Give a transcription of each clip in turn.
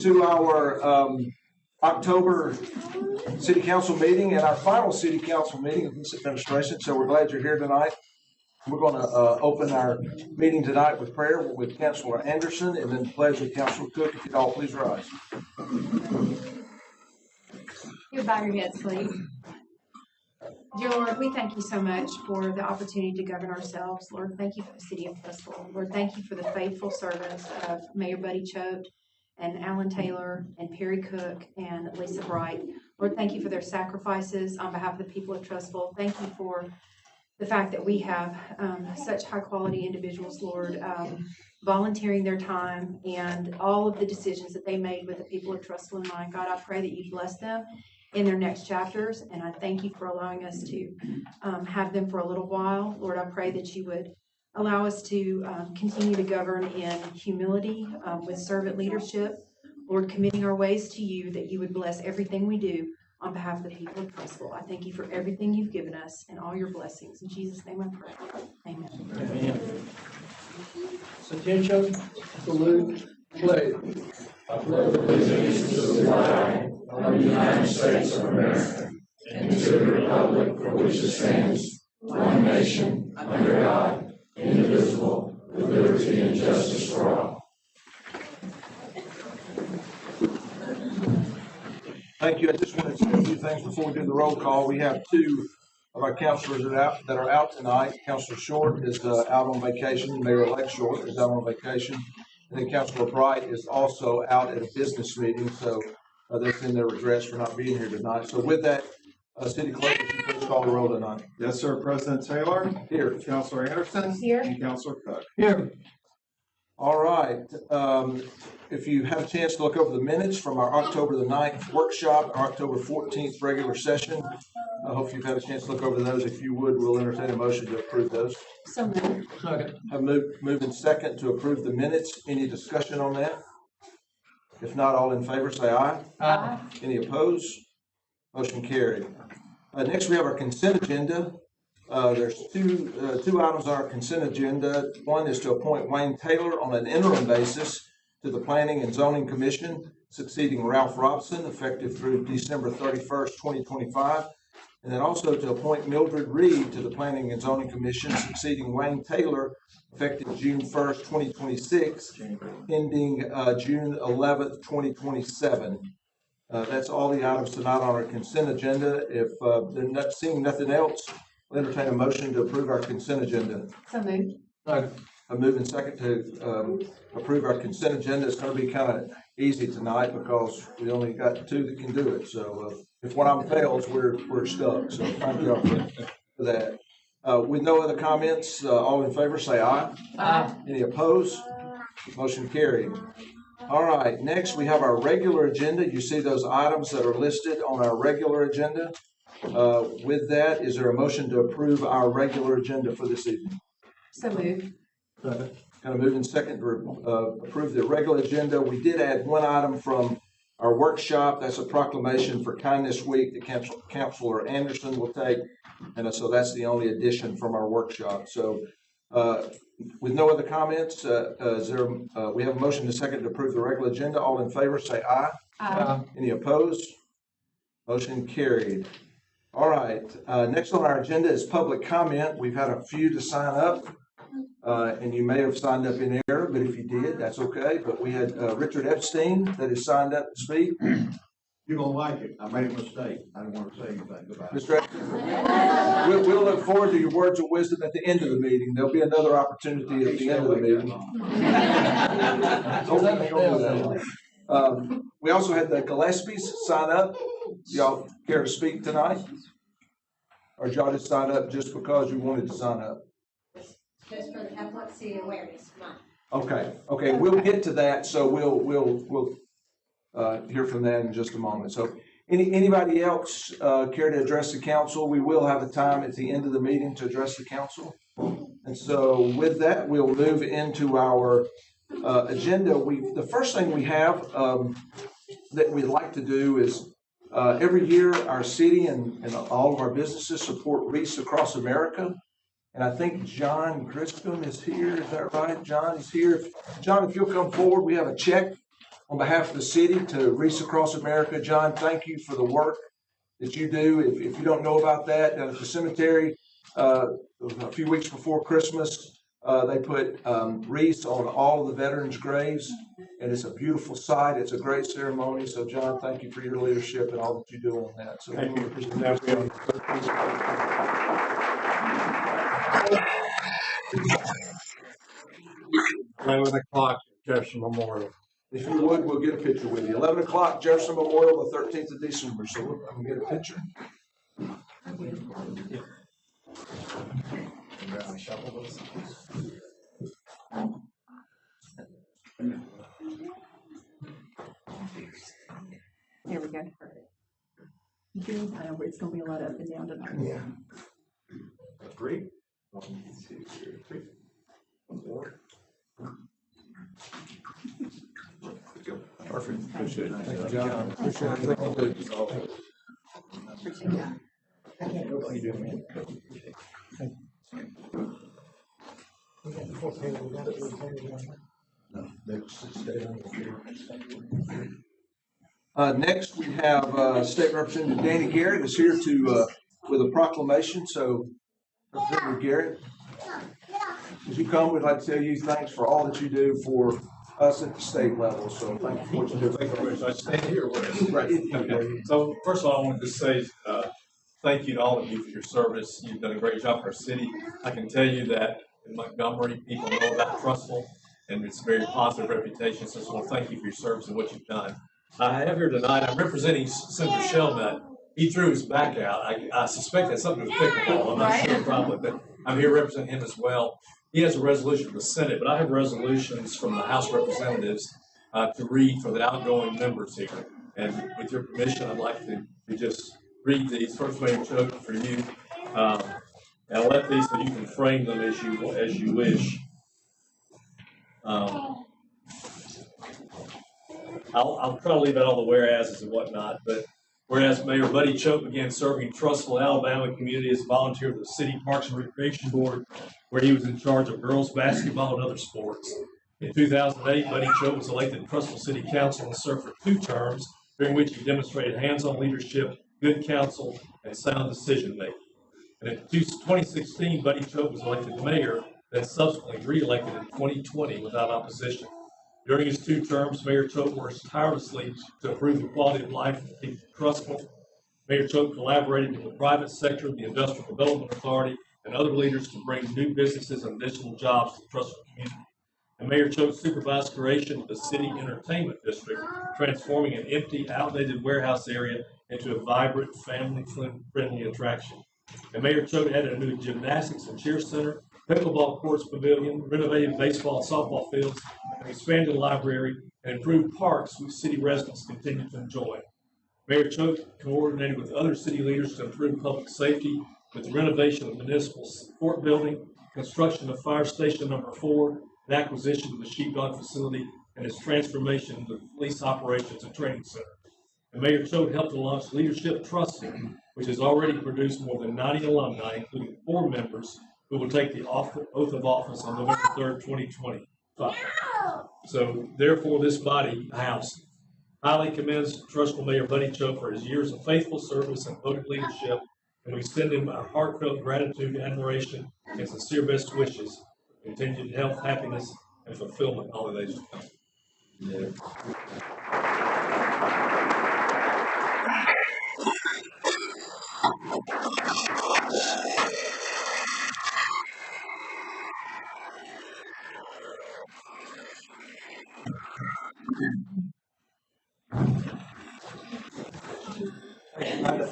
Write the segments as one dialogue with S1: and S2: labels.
S1: To our October City Council meeting and our final City Council meeting of this administration. So we're glad you're here tonight. We're going to open our meeting tonight with prayer with Councilor Anderson and then pledge with Councilor Cook. If you'd all please rise.
S2: You bow your heads, please. Dear Lord, we thank you so much for the opportunity to govern ourselves. Lord, thank you for the city of Trussville. Lord, thank you for the faithful service of Mayor Buddy Choate and Alan Taylor and Perry Cook and Lisa Bright. Lord, thank you for their sacrifices on behalf of the people of Trussville. Thank you for the fact that we have such high quality individuals, Lord, volunteering their time and all of the decisions that they made with the people of Trussville in mind. God, I pray that you bless them in their next chapters, and I thank you for allowing us to have them for a little while. Lord, I pray that you would allow us to continue to govern in humility with servant leadership. Lord, committing our ways to you, that you would bless everything we do on behalf of the people of Trussville. I thank you for everything you've given us and all your blessings. In Jesus' name I pray. Amen.
S3: Amen. Attention, salute, play.
S4: I pledge allegiance to the flag of the United States of America and to the republic for which it stands, one nation, under God, indivisible, with liberty and justice for all.
S1: Thank you. I just want to say a few things before we do the roll call. We have two of our councilors that are out tonight. Councilor Short is out on vacation. Mayor-elect Short is out on vacation. And then Councilor Bright is also out at a business meeting, so they send their regrets for not being here tonight. So with that, City Clerk, would you please call the roll tonight?
S5: Yes, sir. President Taylor.
S1: Here.
S5: Councilor Anderson.
S2: Here.
S5: And Councilor Cook.
S3: Here.
S1: All right. If you have a chance to look over the minutes from our October the 9th workshop, our October 14th regular session, I hope you've had a chance to look over those. If you would, we'll entertain a motion to approve those.
S2: So moved.
S3: Second.
S1: Have moved in second to approve the minutes. Any discussion on that? If not, all in favor say aye.
S3: Aye.
S1: Any opposed? Motion carried. Next, we have our consent agenda. There's two items on our consent agenda. One is to appoint Wayne Taylor on an interim basis to the Planning and Zoning Commission, succeeding Ralph Robson, effective through December 31st, 2025. And then also to appoint Mildred Reed to the Planning and Zoning Commission, succeeding Wayne Taylor, effective June 1st, 2026, ending June 11th, 2027. That's all the items tonight on our consent agenda. If they're not seeing nothing else, we'll entertain a motion to approve our consent agenda.
S2: So moved.
S3: Second.
S1: I move in second to approve our consent agenda. It's going to be kind of easy tonight because we only got two that can do it. So if one of them fails, we're stuck. So thank you all for that. With no other comments, all in favor say aye.
S2: Aye.
S1: Any opposed? Motion carried. All right, next we have our regular agenda. You see those items that are listed on our regular agenda. With that, is there a motion to approve our regular agenda for this evening?
S2: So moved.
S3: Second.
S1: Kind of moving second to approve the regular agenda. We did add one item from our workshop. That's a proclamation for Kindness Week that Councilor Anderson will take. And so that's the only addition from our workshop. So with no other comments, we have a motion to second to approve the regular agenda. All in favor say aye.
S2: Aye.
S1: Any opposed? Motion carried. All right. Next on our agenda is public comment. We've had a few to sign up. And you may have signed up in error, but if you did, that's okay. But we had Richard Epstein that has signed up to speak.
S6: You're going to like it. I made a mistake. I don't want to say anything about it.
S1: Mr. Epstein, we'll look forward to your words of wisdom at the end of the meeting. There'll be another opportunity at the end of the meeting. We also had the Gillespies sign up. Y'all care to speak tonight? Or did y'all just sign up just because you wanted to sign up?
S7: Just for the epilepsy awareness month.
S1: Okay, we'll get to that. So we'll hear from that in just a moment. So anybody else care to address the council? We will have a time at the end of the meeting to address the council. And so with that, we'll move into our agenda. The first thing we have that we'd like to do is every year our city and all of our businesses support Wreaths Across America. And I think John Griscom is here. Is that right? John is here. John, if you'll come forward, we have a check on behalf of the city to Reach Across America. John, thank you for the work that you do. If you don't know about that, down at the cemetery, a few weeks before Christmas, they put wreaths on all of the veterans' graves, and it's a beautiful sight. It's a great ceremony. So, John, thank you for your leadership and all that you do on that. So,
S3: Thank you. Now we are- 11 o'clock, Jefferson Memorial.
S1: if you would, we'll get a picture with you. 11 o'clock, Jefferson Memorial, the 13th of December. So, I'm going to get a picture.
S8: Here we go. June, I know it's gonna be a lot up and down tonight.
S1: Yeah.
S5: 3. 1, 2, 3. 4.
S1: Perfect. Appreciate it. Thank you, John. Appreciate it.
S8: Appreciate that.
S1: How you doing, man? Next, we have State Representative Danny Garrett is here to with a proclamation. So, Representative Garrett, as you come, we'd like to tell you thanks for all that you do for us at the state level. So, thank you for what you do.
S9: Thank you very much. I stand here.
S1: Right.
S9: Okay. So first of all, I wanted to say thank you to all of you for your service. You've done a great job for our city. I can tell you that in Montgomery, people know about Trussville, and it's a very positive reputation. So I just want to thank you for your service and what you've done. I have here tonight, I'm representing Senator Shelnut. He threw his back out. I suspect that's something to do with pickleball. I'm not sure probably, but I'm here representing him as well. He has a resolution from the Senate, but I have resolutions from the House of Representatives to read for the outgoing members here. And with your permission, I'd like to just read these. First, Mayor Choate, for you. And I'll let these so you can frame them as you wish. I'll try to leave out all the whereases and whatnot, but whereas Mayor Buddy Choate began serving Trussville, Alabama community as a volunteer for the City Parks and Recreation Board, where he was in charge of girls basketball and other sports. In 2008, Buddy Choate was elected to Trussville City Council and served for 2 terms, during which he demonstrated hands-on leadership, good counsel, and sound decision-making. And in 2016, Buddy Choate was elected mayor, then subsequently re-elected in 2020 without opposition. During his 2 terms, Mayor Choate worked tirelessly to improve the quality of life of the people of Trussville. Mayor Choate collaborated with the private sector, the Industrial Development Authority, and other leaders to bring new businesses and additional jobs to the Trussville community. And Mayor Choate supervised creation of the city entertainment district, transforming an empty, outdated warehouse area into a vibrant, family-friendly attraction. And Mayor Choate added a new gymnastics and cheer center, pickleball courts pavilion, renovated baseball and softball fields, an expanded library, and improved parks which city residents continue to enjoy. Mayor Choate coordinated with other city leaders to improve public safety with the renovation of the municipal court building, construction of fire station number 4, and acquisition of the sheepdog facility, and its transformation into the police operations and training center. And Mayor Choate helped to launch Leadership Trussville, which has already produced more than 90 alumni, including 4 members who will take the oath of office on November 3rd, 2025. So, therefore, this body, the House, highly commends Trussville Mayor Buddy Choate for his years of faithful service and devoted leadership, and we extend him our heartfelt gratitude, admiration, and sincere best wishes for continued health, happiness, and fulfillment in all the days to come.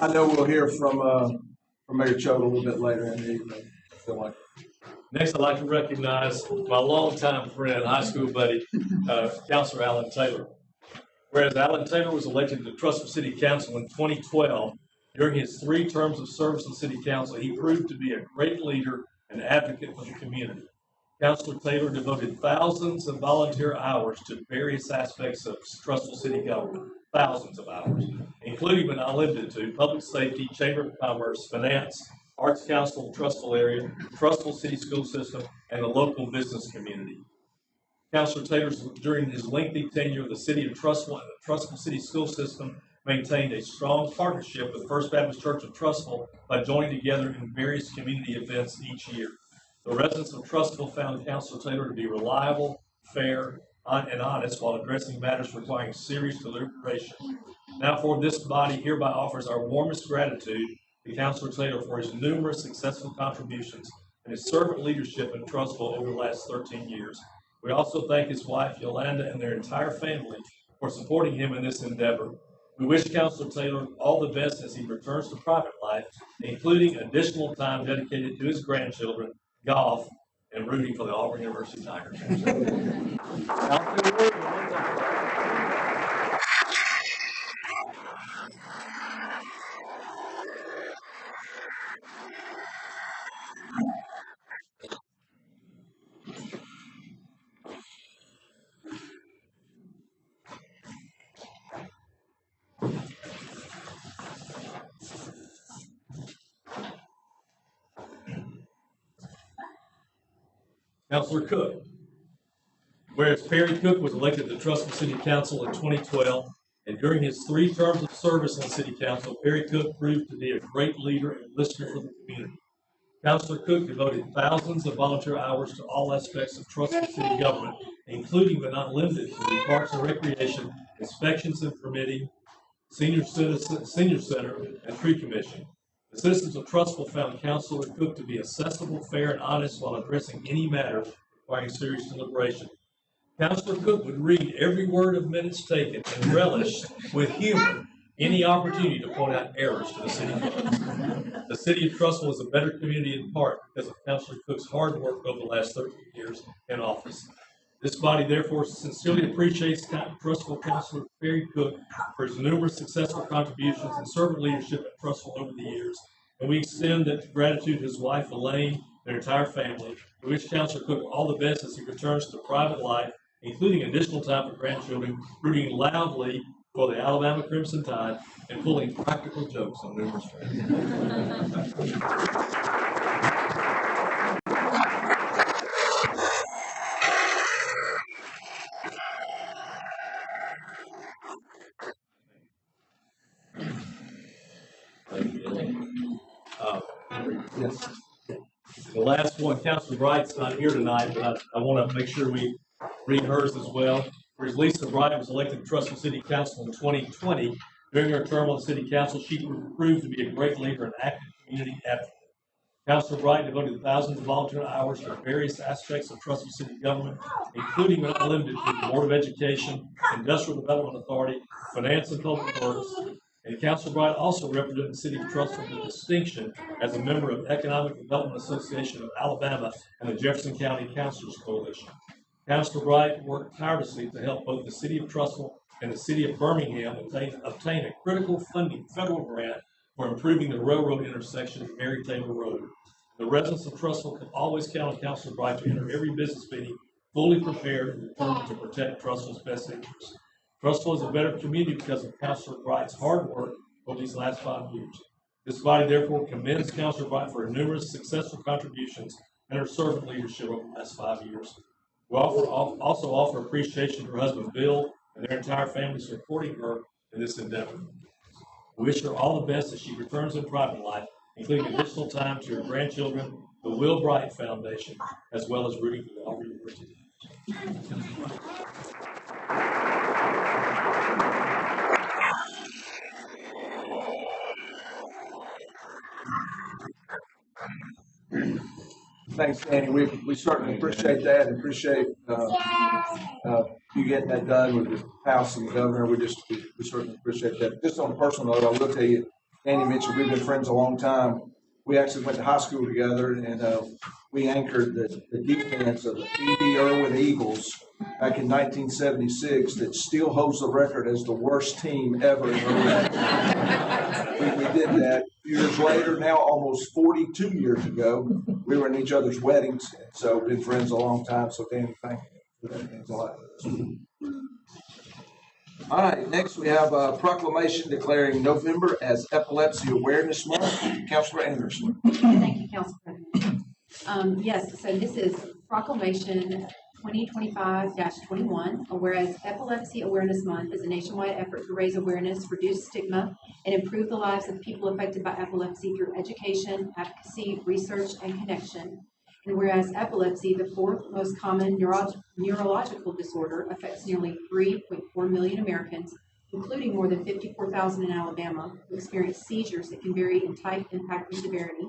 S1: I know we'll hear from Mayor Choate a little bit later in the evening. I feel like.
S9: Next, I'd like to recognize my longtime friend, high school buddy, Councilor Alan Taylor. Whereas Alan Taylor was elected to Trussville City Council in 2012, during his 3 terms of service in City Council, he proved to be a great leader and advocate for the community. Councilor Taylor devoted thousands of volunteer hours to various aspects of Trussville City government, thousands of hours, including but not limited to public safety, Chamber of Commerce, finance, Arts Council, Trussville area, Trussville City School System, and the local business community. Councilor Taylor, during his lengthy tenure of the city of Trussville and the Trussville City School System, maintained a strong partnership with First Baptist Church of Trussville by joining together in various community events each year. The residents of Trussville found Councilor Taylor to be reliable, fair, and honest while addressing matters requiring serious deliberation. Now, for this body hereby offers our warmest gratitude to Councilor Taylor for his numerous successful contributions and his servant leadership in Trussville over the last 13 years. We also thank his wife, Yolanda, and their entire family for supporting him in this endeavor. We wish Councilor Taylor all the best as he returns to private life, including additional time dedicated to his grandchildren, golf, and rooting for the Auburn University Tigers. Councilor Cook. Whereas Perry Cook was elected to Trussville City Council in 2012, and during his 3 terms of service on City Council, Perry Cook proved to be a great leader and listener for the community. Councilor Cook devoted thousands of volunteer hours to all aspects of Trussville City government, including but not limited to the Parks and Recreation, inspections and permitting, Senior Center, and Tree Commission. The citizens of Trussville found Councilor Cook to be accessible, fair, and honest while addressing any matter requiring serious deliberation. Councilor Cook would read every word of minutes taken and relish with humor any opportunity to point out errors to the city clerk. The city of Trussville is a better community in part because of Councilor Cook's hard work over the last 13 years in office. This body therefore sincerely appreciates Trussville Councilor Perry Cook for his numerous successful contributions and servant leadership at Trussville over the years, and we extend that gratitude to his wife Elaine and their entire family. We wish Councilor Cook all the best as he returns to private life, including additional time for grandchildren, rooting loudly for the Alabama Crimson Tide, and pulling practical jokes on numerous friends.
S1: Yes.
S9: The last one, Councilor Bright's not here tonight, but I want to make sure we read hers as well. Whereas Lisa Bright was elected to Trussville City Council in 2020. During her term on the City Council, she proved to be a great leader and active community advocate. Councilor Bright devoted thousands of volunteer hours to various aspects of Trussville City government, including but not limited to the Board of Education, Industrial Development Authority, Finance and Public Works. And Councilor Bright also represented the city of Trussville with distinction as a member of Economic Development Association of Alabama and the Jefferson County Councilors Coalition. Councilor Bright worked tirelessly to help both the city of Trussville and the city of Birmingham obtain a critical funding federal grant for improving the railroad intersection of Mary Taylor Road. The residents of Trussville can always count on Councilor Bright to enter every business meeting fully prepared and determined to protect Trussville's best interests. Trussville is a better community because of Councilor Bright's hard work over these last 5 years. This body therefore commends Councilor Bright for her numerous successful contributions and her servant leadership over the last 5 years. We also offer appreciation to her husband Bill and their entire family supporting her in this endeavor. We wish her all the best as she returns in private life, including additional time to her grandchildren, the Will Bright Foundation, as well as rooting for the Auburn University.
S1: Thanks, Danny. We certainly appreciate that and appreciate you getting that done with the House and the Governor. We certainly appreciate that. Just on a personal note, I will tell you, Danny mentioned we've been friends a long time. We actually went to high school together, and we anchored the defense of the E.D. Irwin Eagles back in 1976 that still holds the record as the worst team ever in Irwin. We did that. Years later, now almost 42 years ago, we were in each other's weddings, so we've been friends a long time. So, Danny, thank you for that. Means a lot. All right, next we have a proclamation declaring November as Epilepsy Awareness Month. Councilor Anderson.
S2: Thank you, Council President. Yes, so this is proclamation 2025-21, and whereas Epilepsy Awareness Month is a nationwide effort to raise awareness, reduce stigma, and improve the lives of people affected by epilepsy through education, advocacy, research, and connection. And whereas epilepsy, the fourth most common neurological disorder, affects nearly 3.4 million Americans, including more than 54,000 in Alabama, who experience seizures that can vary in type, impact, and severity.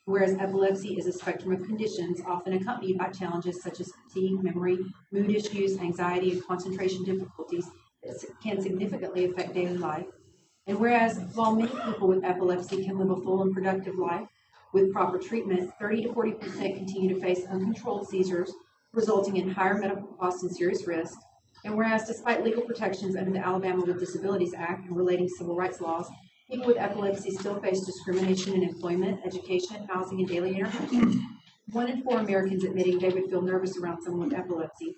S2: Whereas epilepsy is a spectrum of conditions often accompanied by challenges such as fatigue, memory, mood issues, anxiety, and concentration difficulties that can significantly affect daily life. And whereas while many people with epilepsy can live a full and productive life with proper treatment, 30 to 40% continue to face uncontrolled seizures, resulting in higher medical costs and serious risk. And whereas despite legal protections under the Alabama with Disabilities Act and relating civil rights laws, people with epilepsy still face discrimination in employment, education, housing, and daily interactions. 1 in 4 Americans admitting they would feel nervous around someone with epilepsy.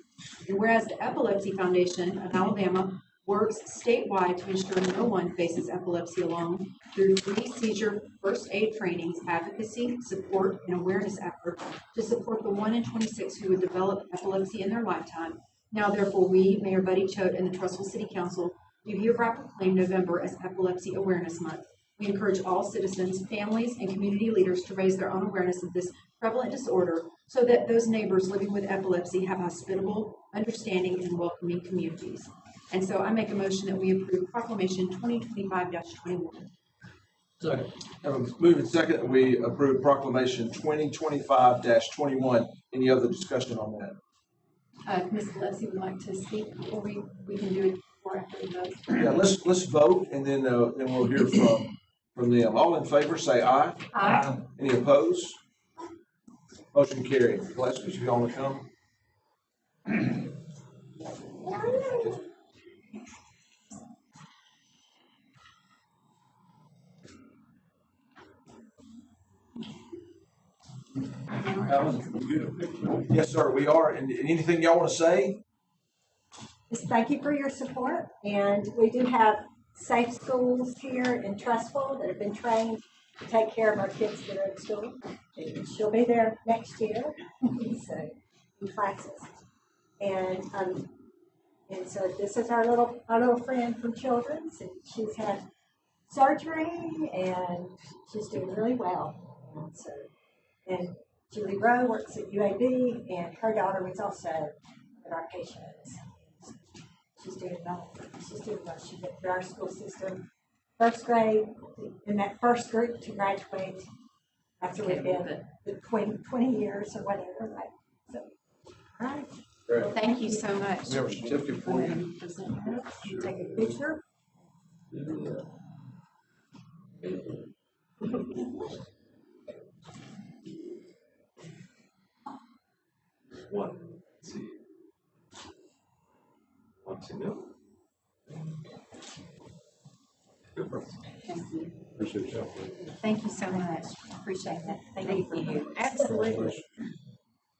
S2: And whereas the Epilepsy Foundation of Alabama works statewide to ensure no one faces epilepsy alone through free seizure first aid trainings, advocacy, support, and awareness efforts to support the 1 in 26 who would develop epilepsy in their lifetime. Now, therefore, we, Mayor Buddy Choate, and the Trussville City Council do hereby proclaim November as Epilepsy Awareness Month. We encourage all citizens, families, and community leaders to raise their own awareness of this prevalent disorder so that those neighbors living with epilepsy have hospitable, understanding, and welcoming communities. And so I make a motion that we approve Proclamation 2025-21.
S1: Second. Have a move and second that we approve Proclamation 2025-21. Any other discussion on that?
S2: Ms. Gillespie would like to speak before we can do it before after the vote.
S1: Yeah, let's vote and then we'll hear from them. All in favor, say aye.
S2: Aye.
S1: Any opposed? Motion carried. Gillespie, you want to come? Yes, sir, we are. And anything y'all want to say?
S7: Just thank you for your support, and we do have safe schools here in Trussville that have been trained to take care of our kids that are in school. She'll be there next year, so in classes. And so this is our little friend from Children's, and she's had surgery and she's doing really well. And Julie Rowe works at UAB, and her daughter was also at our patient. She's doing well. She's doing well. She went through our school system, first grade, in that first group to graduate after we've been 20 years or whatever, right? So, all right.
S1: Great.
S2: Well, thank you so much.
S1: We have a certificate for you.
S7: You take a picture.
S5: One, two. Want to know? Good for us.
S2: Thank you.
S3: Appreciate you.
S2: Thank you so much. Appreciate that. Thank you. Absolutely.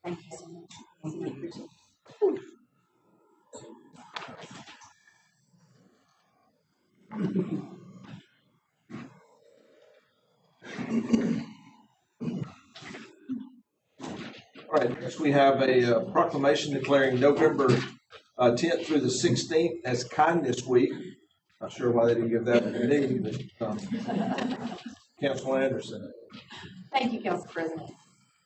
S2: Thank you so much. Thank you. Appreciate it.
S1: All right, next we have a proclamation declaring November 10th through the 16th as Kindness Week. Not sure why they didn't give that a name, but Councilman Anderson.
S2: Thank you, Council President.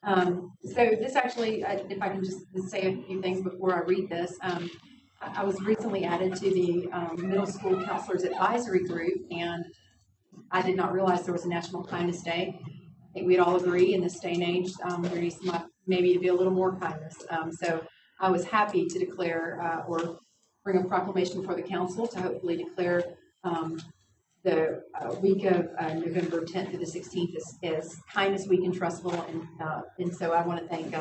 S2: So this actually, if I can just say a few things before I read this. I was recently added to the Middle School Counselors Advisory Group, and I did not realize there was a National Kindness Day. I think we'd all agree in this day and age, there needs maybe to be a little more kindness. So I was happy to declare or bring a proclamation for the council to hopefully declare the week of November 10th through the 16th is Kindness Week in Trussville. And so I want to thank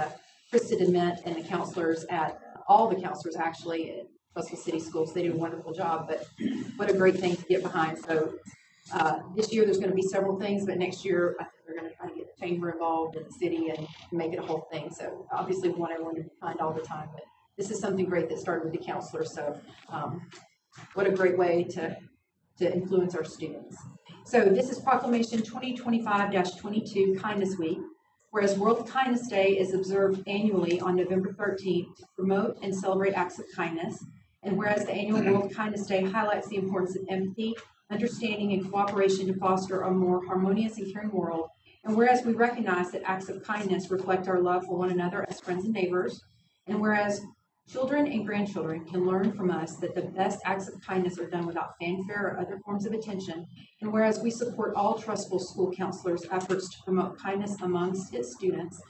S2: Krista DeMint and the counselors all the counselors actually at Trussville City Schools. They do a wonderful job, but what a great thing to get behind. So this year there's going to be several things, but next year I think they're going to try to get the chamber involved in the city and make it a whole thing. So obviously we want everyone to be kind all the time, but this is something great that started with the counselors. So what a great way to influence our students. So this is Proclamation 2025-22 Kindness Week. Whereas World Kindness Day is observed annually on November 13th to promote and celebrate acts of kindness. And whereas the annual World Kindness Day highlights the importance of empathy, understanding, and cooperation to foster a more harmonious and caring world. And whereas we recognize that acts of kindness reflect our love for one another as friends and neighbors. And whereas children and grandchildren can learn from us that the best acts of kindness are done without fanfare or other forms of attention. And whereas we support all Trussville school counselors' efforts to promote kindness amongst its students,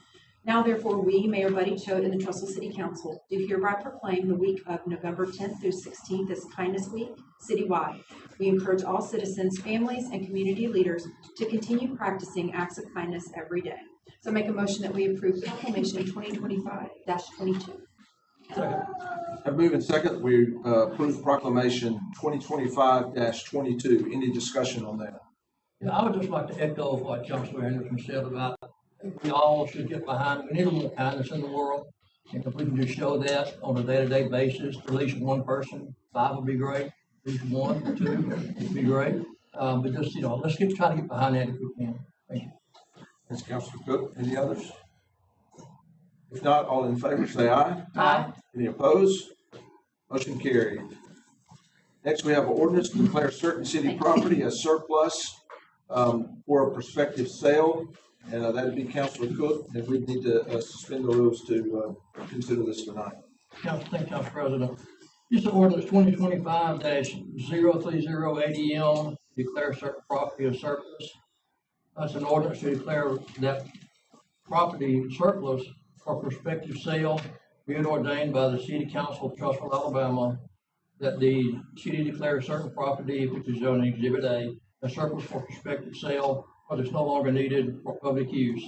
S2: now therefore we, Mayor Buddy Choate and the Trussville City Council, do hereby proclaim the week of November 10th through 16th as Kindness Week citywide. We encourage all citizens, families, and community leaders to continue practicing acts of kindness every day. So make a motion that we approve Proclamation 2025-22.
S1: I move in second, we approve proclamation 2025-22. Any discussion on that?
S10: Yeah, I would just like to echo what Councilor Anderson said about we all should get behind, we need a little kindness in the world. And if we can just show that on a day-to-day basis to at least one person, 5 would be great, at least 1 or 2 would be great. But just, let's try to get behind that if we can. Thank you.
S1: Thanks, Councilor Cook. Any others? If not, all in favor, say aye.
S2: Aye.
S1: Any opposed? Motion carried. Next, we have an ordinance to declare certain city property as surplus for a prospective sale, and that'd be Councilor Cook, and we'd need to suspend the rules to consider this tonight.
S10: Thank you, Council President. This is ordinance 2025-030 ADM, declare certain property as surplus. That's an ordinance to declare that property surplus for prospective sale, being ordained by the City Council of Trussville, Alabama, that the city declares certain property, which is shown in Exhibit A, as surplus for prospective sale, but it's no longer needed for public use.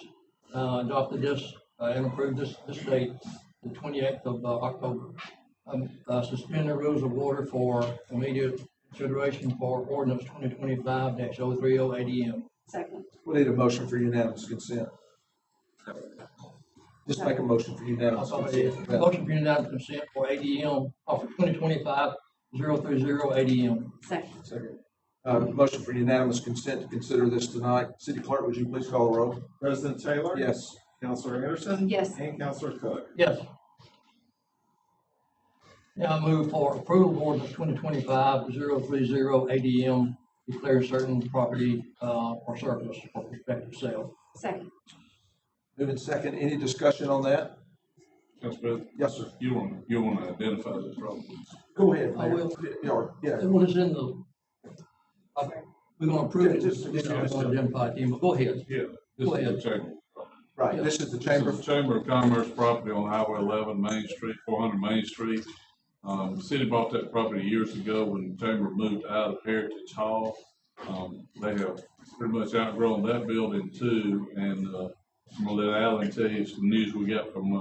S10: Adopted this and approved this date, the 28th of October. Suspend the rules of order for immediate consideration for ordinance 2025-030 ADM.
S2: Second.
S1: We need a motion for unanimous consent. Just make a motion for unanimous consent.
S10: Motion for unanimous consent for ADM, for 2025-030 ADM.
S2: Second.
S1: Second. Motion for unanimous consent to consider this tonight. City Clerk, would you please call the roll?
S5: President Taylor?
S1: Yes.
S5: Councilor Anderson?
S2: Yes.
S5: And Councilor Cook?
S10: Yes. Now I move for approval of ordinance 2025-030 ADM, declare certain property for surplus for prospective sale.
S2: Second.
S1: Moving second. Any discussion on that?
S11: Council President,
S1: Yes, sir.
S11: you want to identify this property?
S1: Go ahead.
S10: I will.
S1: Yeah.
S10: What is in the, we're gonna approve it,
S1: Just-
S10: I'm gonna identify it, but go ahead.
S11: Yeah. This
S10: Go
S11: is
S10: ahead.
S11: the chamber.
S1: Right. This is the
S11: This
S1: chamber.
S11: is the Chamber of Commerce property on Highway 11, Main Street, 400 Main Street. The city bought that property years ago when the chamber moved out of Heritage Hall. They have pretty much outgrown that building too, and I'm gonna let Alan tell you some news we got from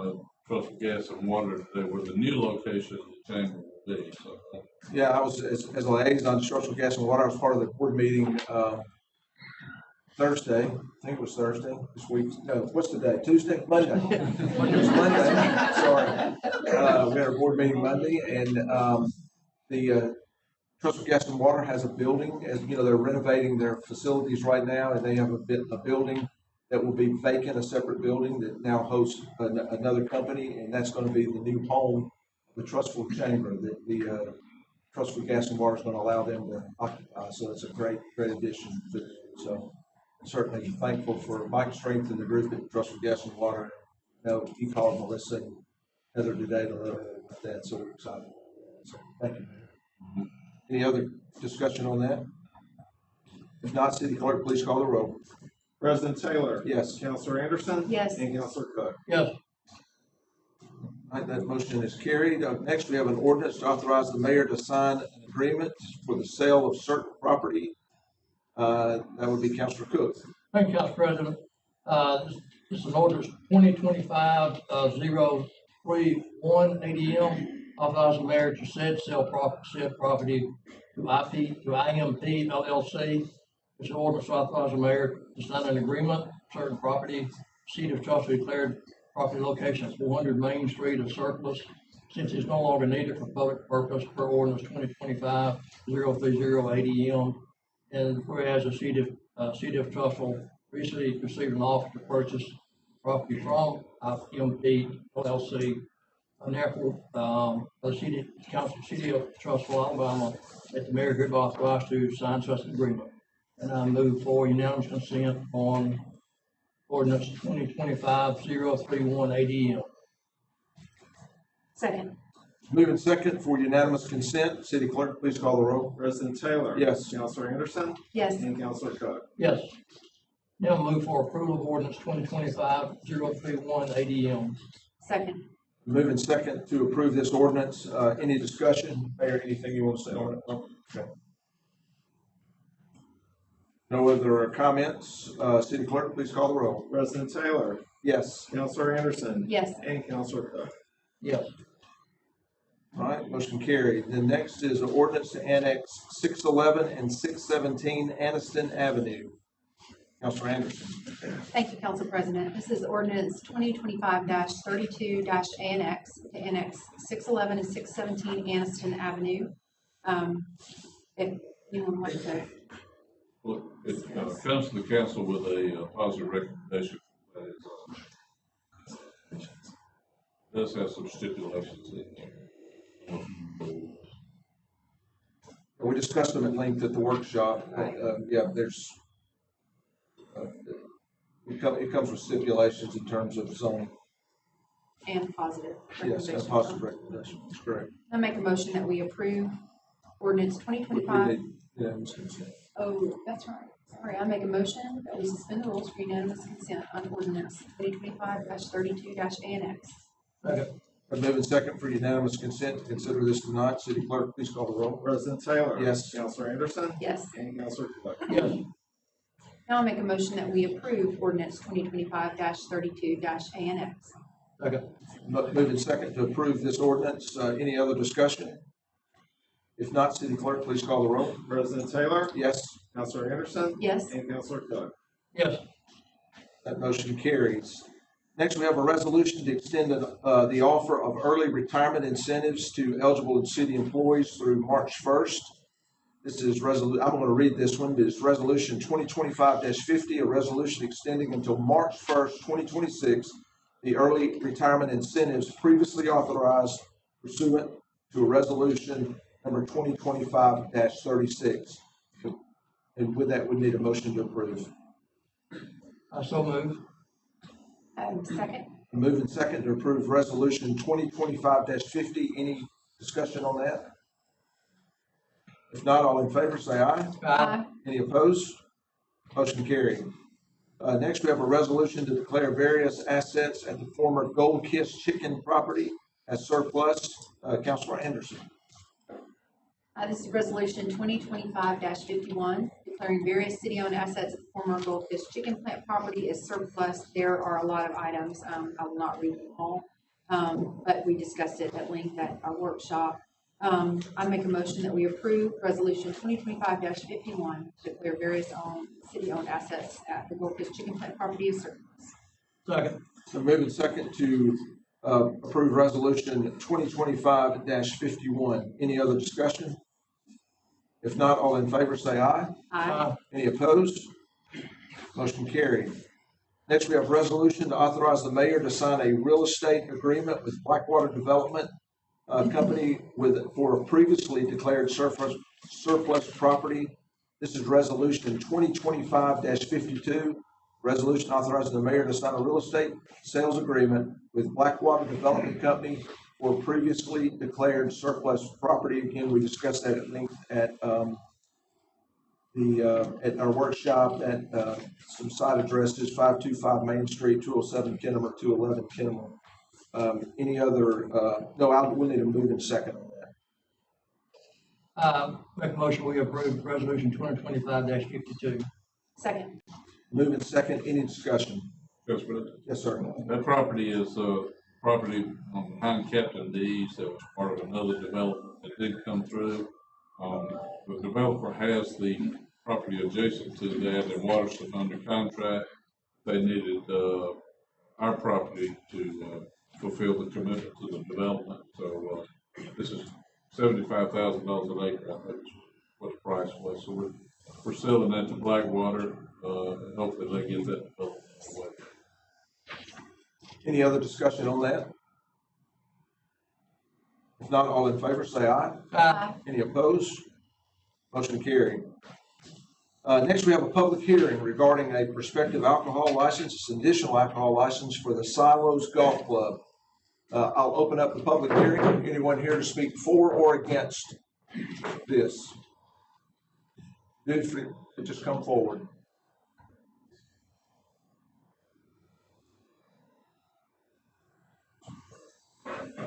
S11: Trussville Gas and Water today, where the new location of the chamber will be. So,
S1: Yeah, I was, as a liaison to Trussville Gas and Water, I was part of the board meeting, Thursday. I think it was Thursday this week. No, what's the day? Tuesday? Monday. It was Monday. Sorry. We had our board meeting Monday, and the Trussville Gas and Water has a building, as you know, they're renovating their facilities right now, and they have a building that will be vacant, a separate building that now hosts another company, and that's going to be the new home of the Trussville Chamber that the Trussville Gas and Water is going to allow them to occupy. So it's a great addition to it. So certainly thankful for Mike Strength and the group at Trussville Gas and Water. He called Melissa and Heather today to let her know about that, so we're excited. So thank you. Any other discussion on that? If not, City Clerk, please call the roll.
S5: President Taylor?
S1: Yes.
S5: Councilor Anderson?
S2: Yes.
S5: And Councilor Cook?
S10: Yes.
S1: All right, that motion is carried. Next, we have an ordinance to authorize the mayor to sign an agreement for the sale of certain property. That would be Councilor Cook.
S10: Thank you, Council President. This is an ordinance 2025-031 ADM, authorize the mayor to said property to IMP LLC. It's an ordinance to authorize the mayor to sign an agreement, certain property, City of Trussville declared property location at 400 Main Street of surplus, since it's no longer needed for public purpose per ordinance 2025-030 ADM. And whereas the City of Trussville recently received an offer to purchase property from IPMP LLC, and therefore, the city of Trussville, Alabama, that the mayor hereby authorized to sign such an agreement. And I move for unanimous consent on ordinance 2025-031 ADM.
S2: Second.
S1: Moving second for unanimous consent. City Clerk, please call the roll.
S5: President Taylor.
S1: Yes.
S5: Counselor Anderson.
S2: Yes.
S5: And Counselor Cook.
S10: Yes. Now move for approval of ordinance 2025-031 ADM.
S2: Second.
S1: Moving second to approve this ordinance. Any discussion? Mayor, anything you want to say on it? No? Okay. No other comments? City Clerk, please call the roll.
S5: President Taylor.
S1: Yes.
S5: Counselor Anderson.
S2: Yes.
S5: And Counselor Cook.
S10: Yes.
S1: All right, motion carried. Then next is an ordinance to annex 611 and 617 Anniston Avenue. Counselor Anderson.
S2: Thank you, Council President. This is ordinance 2025-32 annex to annex 611 and 617 Anniston Avenue. If anyone would like to.
S11: Well, it comes to the council with a positive recommendation. Does have some stipulations in there.
S1: We discussed them at length at the workshop. Yeah, there's, it comes with stipulations in terms of zoning.
S2: And positive
S1: Yes,
S2: recommendation.
S1: and positive recommendation. That's correct.
S2: I make a motion that we approve ordinance 2025.
S1: Yeah, Ms. Consent.
S2: Oh, that's right. Sorry, I make a motion that we suspend the rules for unanimous consent on ordinance 2025-32 annex.
S10: Second.
S1: I'm moving second for unanimous consent to consider this tonight. City Clerk, please call the roll.
S5: President Taylor.
S1: Yes.
S5: Counselor Anderson.
S2: Yes.
S5: And Counselor Cook.
S10: Yes.
S2: Now I'll make a motion that we approve ordinance 2025-32 annex.
S10: Second.
S1: Moving second to approve this ordinance. Any other discussion? If not, City Clerk, please call the roll.
S5: President Taylor.
S1: Yes.
S5: Counselor Anderson.
S2: Yes.
S5: And Counselor Cook.
S10: Yes.
S1: That motion carries. Next, we have a resolution to extend the offer of early retirement incentives to eligible city employees through March 1st. This is I'm going to read this one. It's Resolution 2025-50, a resolution extending until March 1st, 2026, the early retirement incentives previously authorized pursuant to a resolution number 2025-36. And with that, we need a motion to approve.
S10: I so move.
S2: Second.
S1: Moving second to approve resolution 2025-50. Any discussion on that? If not, all in favor, say aye.
S2: Aye.
S1: Any opposed? Motion carried. Next, we have a resolution to declare various assets at the former Gold Kiss Chicken property as surplus. Councilor Anderson.
S2: This is resolution 2025-51, declaring various city-owned assets at the former Gold Fish Chicken Plant property as surplus. There are a lot of items. I will not read them all, but we discussed it at length at our workshop. I make a motion that we approve resolution 2025-51, declare various city-owned assets at the Gold Fish Chicken Plant property as surplus.
S10: Second.
S1: So moving second to approve resolution 2025-51. Any other discussion? If not, all in favor say aye.
S2: Aye.
S1: Any opposed? Motion carried. Next, we have resolution to authorize the mayor to sign a real estate agreement with Blackwater Development Company for previously declared surplus property. This is resolution 2025-52. Resolution authorizing the mayor to sign a real estate sales agreement with Blackwater Development Company for previously declared surplus property. Again, we discussed that at length at our workshop at some site addresses: 525 Main Street, 207 Kennemer, 211 Kennemer. Any other? No, we'll need a move in second on that.
S10: Make a motion we approve resolution 2025-52.
S2: Second.
S1: Move in second. Any discussion?
S11: Yes, President.
S1: Yes, sir.
S11: That property is property on behind Captain D's that was part of another development that did come through. The developer has the property adjacent to that in Waterston under contract. They needed our property to fulfill the commitment to the development. So this is $75,000 an acre, I think is what the price was. So we're selling that to Blackwater, and hopefully they get that development away.
S1: Any other discussion on that? If not, all in favor, say aye.
S2: Aye.
S1: Any opposed? Motion carried. Next, we have a public hearing regarding a prospective alcohol license, it's an additional alcohol license for the Silos Golf Club. I'll open up the public hearing. Anyone here to speak for or against this? Good, just come forward.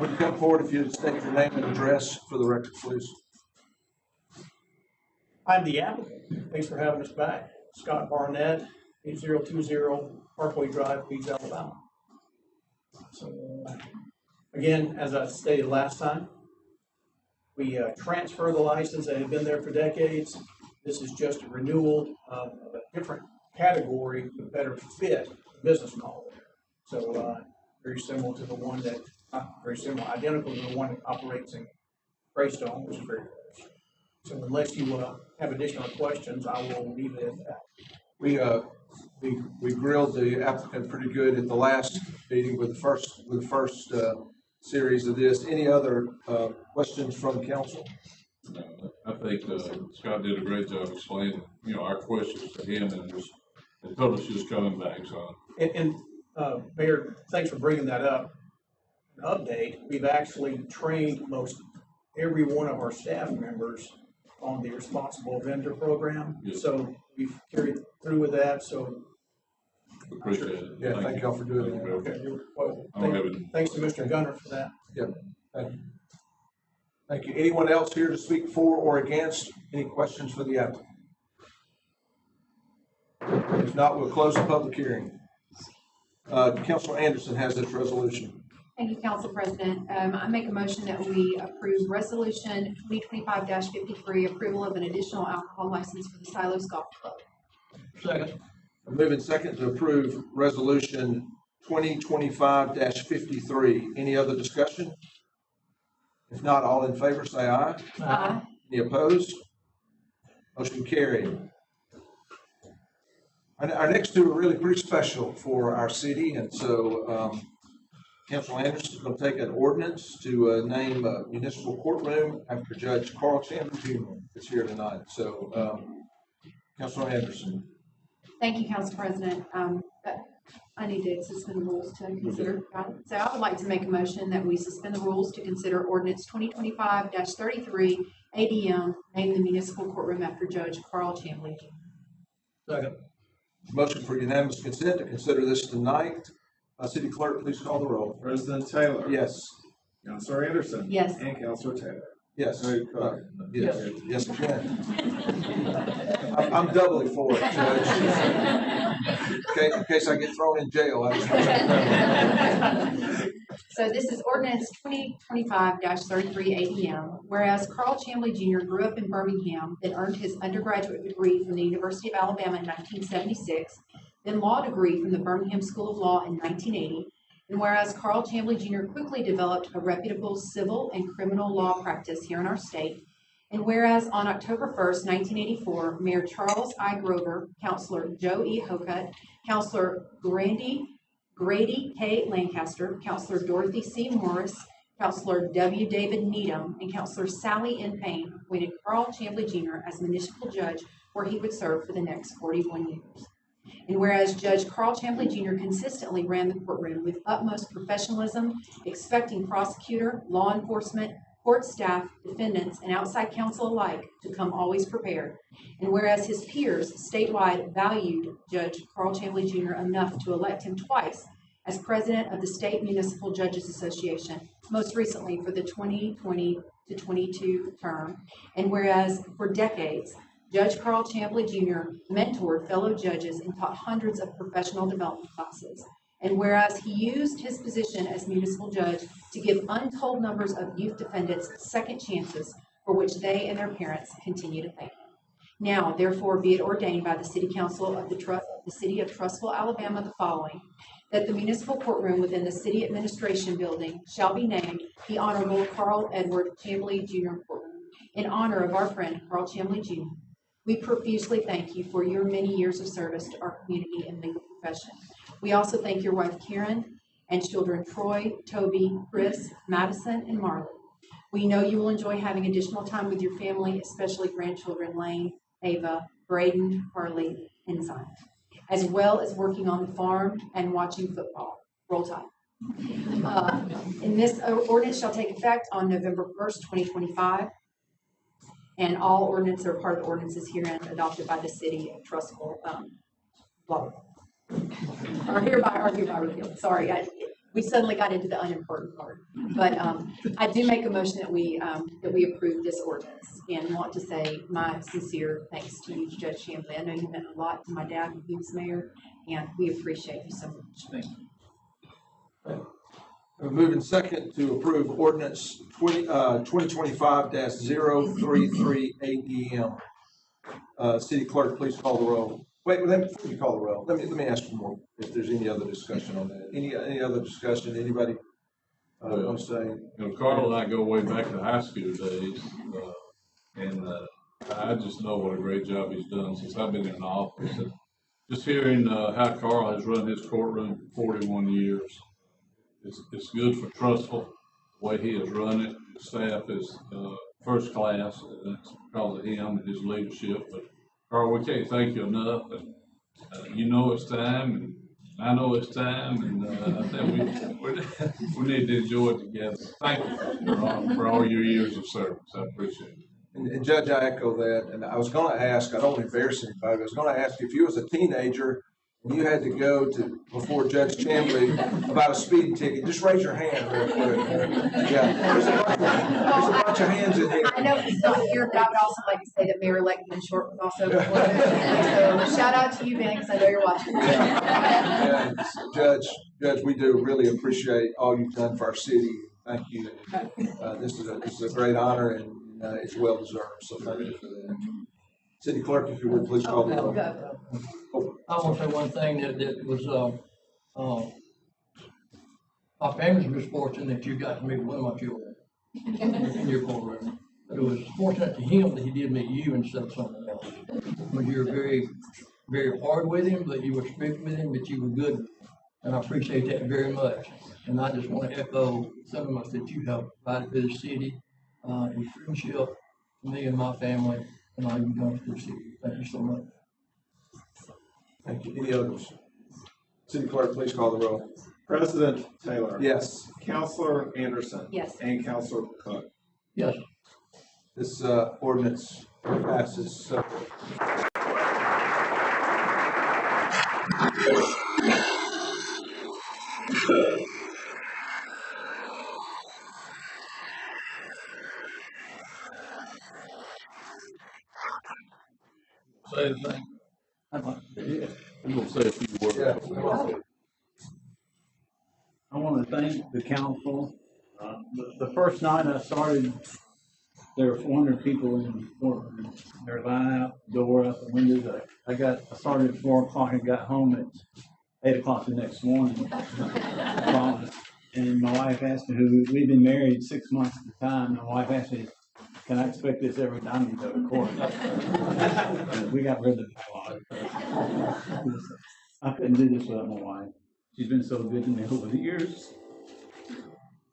S1: Would you come forward if you'd state your name and address for the record, please?
S12: I'm the applicant. Thanks for having us back. Scott Barnett, 8020 Parkway Drive, Leeds, Alabama. So, again, as I stated last time, we transfer the license that had been there for decades. This is just a renewal of a different category to better fit the business model. So, very similar to the one that, not very similar, identical to the one that operates in Greystone, which is very close. So unless you have additional questions, I will leave it at that.
S1: We grilled the applicant pretty good at the last meeting with the first series of this. Any other questions from council?
S11: I think Scott did a great job explaining, our questions to him, and told us she was coming back. So,
S12: and Mayor, thanks for bringing that up. An update: we've actually trained most every one of our staff members on the responsible vendor program.
S11: Yes.
S12: So we've carried through with that. So
S11: appreciate it.
S1: Yeah, thank y'all for doing that.
S12: okay, well,
S11: I don't have it.
S12: thanks to Mr. Gunner for that.
S1: Yep, thank you. Thank you. Anyone else here to speak for or against? Any questions for the applicant? If not, we'll close the public hearing. Councilor Anderson has this resolution.
S2: Thank you, Council President. I make a motion that we approve Resolution 2025-53, approval of an additional alcohol license for the Silos Golf Club.
S10: Second.
S1: I'm moving second to approve Resolution 2025-53. Any other discussion? If not, all in favor say aye.
S2: Aye.
S1: Any opposed? Motion carried. Our next two are really pretty special for our city, and so Councilor Anderson is going to take an ordinance to name a municipal courtroom after Judge Carl Chandler Jr. is here tonight. So, Councilor Anderson.
S2: Thank you, Council President. I need to suspend the rules to consider. So I would like to make a motion that we suspend the rules to consider ordinance 2025-33 ADM, name the municipal courtroom after Judge Carl Chandler Jr.
S10: Second.
S1: Motion for unanimous consent to consider this tonight. City Clerk, please call the roll.
S5: President Taylor.
S1: Yes.
S5: Councilor Anderson.
S2: Yes.
S5: And Councilor Taylor.
S1: Yes.
S5: Mayor Cook.
S1: Yes. Yes, again. I'm doubly for it, Judge. Okay, in case I get thrown in jail.
S2: So this is ordinance 2025-33 ADM, whereas Carl Chamblee Jr. grew up in Birmingham, then earned his undergraduate degree from the University of Alabama in 1976, then law degree from the Birmingham School of Law in 1980, and whereas Carl Chamblee Jr. quickly developed a reputable civil and criminal law practice here in our state, and whereas on October 1st, 1984, Mayor Charles I. Grover, Councilor Joe E. Hocutt, Councilor Grady K. Lancaster, Councilor Dorothy C. Morris, Councilor W. David Needham, and Councilor Sally N. Payne appointed Carl Chamblee Jr. as municipal judge, where he would serve for the next 41 years. And whereas Judge Carl Chamblee Jr. consistently ran the courtroom with utmost professionalism, expecting prosecutor, law enforcement, court staff, defendants, and outside counsel alike to come always prepared. And whereas his peers statewide valued Judge Carl Chamblee Jr. enough to elect him twice as president of the State Municipal Judges Association, most recently for the 2020 to 22 term. And whereas for decades, Judge Carl Chamblee Jr. mentored fellow judges and taught hundreds of professional development classes. And whereas he used his position as municipal judge to give untold numbers of youth defendants second chances for which they and their parents continue to thank him. Now, therefore, be it ordained by the City Council of the City of Trussville, Alabama, the following: that the municipal courtroom within the City Administration Building shall be named the Honorable Carl Edward Chamblee Jr. Courtroom in honor of our friend Carl Chamblee Jr. We profusely thank you for your many years of service to our community and legal profession. We also thank your wife, Karen, and children Troy, Toby, Chris, Madison, and Marlon. We know you will enjoy having additional time with your family, especially grandchildren Lane, Ava, Braden, Harley, and Zion, as well as working on the farm and watching football. Roll Tide. And this ordinance shall take effect on November 1st, 2025. And all ordinances or part of the ordinances herein adopted by the city of Trussville, blah, are hereby repealed. Sorry, we suddenly got into the unimportant part. But I do make a motion that we approve this ordinance, and want to say my sincere thanks to you, Judge Chamblee. I know you meant a lot to my dad when he was mayor, and we appreciate you so much.
S12: Thank you.
S1: We're moving second to approve ordinance 2025-033 AEM. City clerk, please call the roll. Wait, before you call the roll, let me ask you more, if there's any other discussion on that. Any other discussion, anybody want to say?
S11: Carl and I go way back to high school days, and I just know what a great job he's done since I've been in the office. And just hearing how Carl has run his courtroom for 41 years, it's good for Trussville, the way he has run it. The staff is first class, and that's because of him and his leadership. But Carl, we can't thank you enough. And you know it's time, and I know it's time, and I think we need to enjoy it together. Thank you for all your years of service. I appreciate it.
S1: And Judge, I echo that. And I was going to ask, I don't want to embarrass anybody, I was going to ask if you was a teenager and you had to go before Judge Chamblee about a speeding ticket, just raise your hand real quick. Yeah, there's a bunch of hands in here.
S2: I know he's not here, but I would also like to say that Mayor-elect Ben Short was also before this. So shout out to you, Ben, because I know you're watching.
S1: Yeah. Judge, we do really appreciate all you've done for our city. Thank you. This is a great honor, and it's well deserved. So thank you for that. City Clerk, if you would please call the roll.
S10: I want to say one thing that was, my family's misfortune that you got to meet one of my children in your courtroom. But it was fortunate to him that he did meet you instead of someone else. But you were very, very hard with him, but you were strict with him, but you were good with him. And I appreciate that very much. And I just want to echo sentiments that you have provided to the city, in friendship to me and my family, and all you've done for the city. Thank you so much.
S1: Thank you. Any others? City Clerk, please call the roll.
S5: President Taylor.
S1: Yes.
S5: Counselor Anderson.
S2: Yes.
S5: And Counselor Cook.
S10: Yes.
S1: This ordinance passes.
S11: Say anything? I'm gonna say a few words.
S1: Yeah.
S6: I want to thank the council. The first night I started, there were 400 people in the courtroom. They were lining out the door, out the windows. I started at 4 o'clock and got home at 8 o'clock the next morning. And my wife asked me, we've been married 6 months at the time. My wife asked me, can I expect this every time you go to court? We got rid of the lot. I couldn't do this without my wife. She's been so good to me over the years.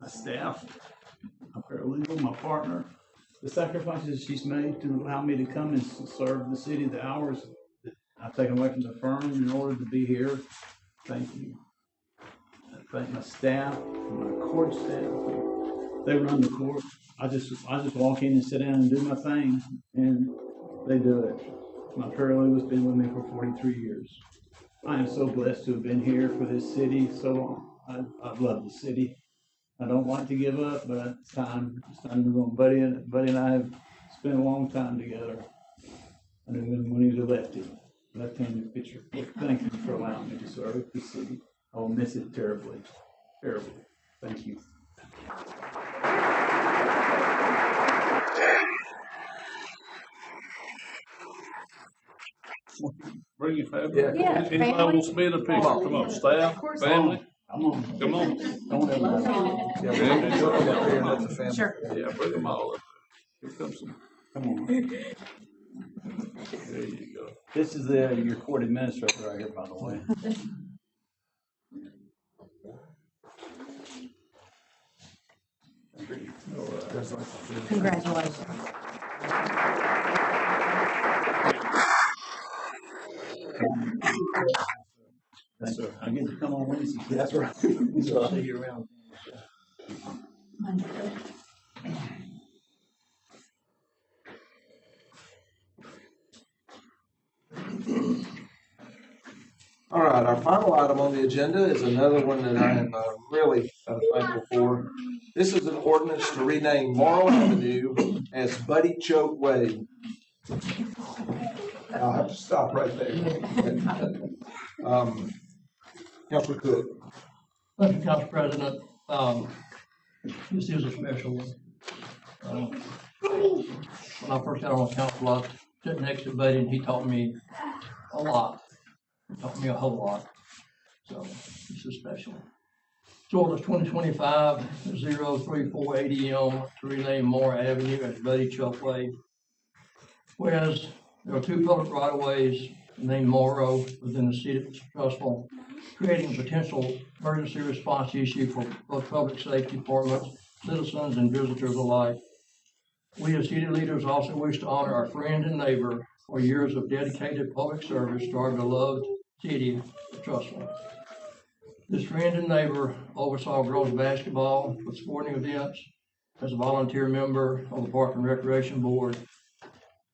S6: My staff, my paralegal, my partner, the sacrifices she's made to allow me to come and serve the city, the hours that I've taken away from the firm in order to be here. Thank you. I thank my staff, my court staff. They run the court. I just walk in and sit down and do my thing, and they do it. My paralegal's been with me for 43 years. I am so blessed to have been here for this city so long. I love the city. I don't like to give up, but it's time. It's time to move on. Buddy and I have spent a long time together. I knew him when he was a left-handed pitcher. Thank you for allowing me to serve the city. I will miss it terribly, terribly. Thank you.
S11: Bring your family.
S2: Yeah,
S11: Anybody
S2: family.
S11: wants to be in a picture? Come on, staff, family.
S6: Come on.
S11: Come on.
S6: Don't ever.
S1: Yeah, let the family.
S2: Sure.
S11: Yeah, bring them all up. Here comes some.
S6: Come on.
S11: There you go.
S6: This is your court administrator right here, by the way.
S2: Congratulations.
S6: Yes, sir. I get to come on Wednesday.
S1: That's right.
S6: See you around.
S1: All right, our final item on the agenda is another one that I am really thankful for. This is an ordinance to rename Morrow Avenue as Buddy Choke Way. I'll have to stop right there. Councilor Cook.
S10: Thank you, Council President. This is a special one. When I first got on council, I was sitting next to Buddy and he taught me a lot. He taught me a whole lot. So this is special. So ordinance 2025-034 ADM to rename Moore Avenue as Buddy Chuck Way. Whereas there are two public right-of-ways named Morrow within the city of Trussville, creating a potential emergency response issue for both public safety departments, citizens, and visitors alike. We as city leaders also wish to honor our friend and neighbor for years of dedicated public service to our beloved city of Trussville. This friend and neighbor oversaw girls basketball with sporting events as a volunteer member of the Park and Recreation Board.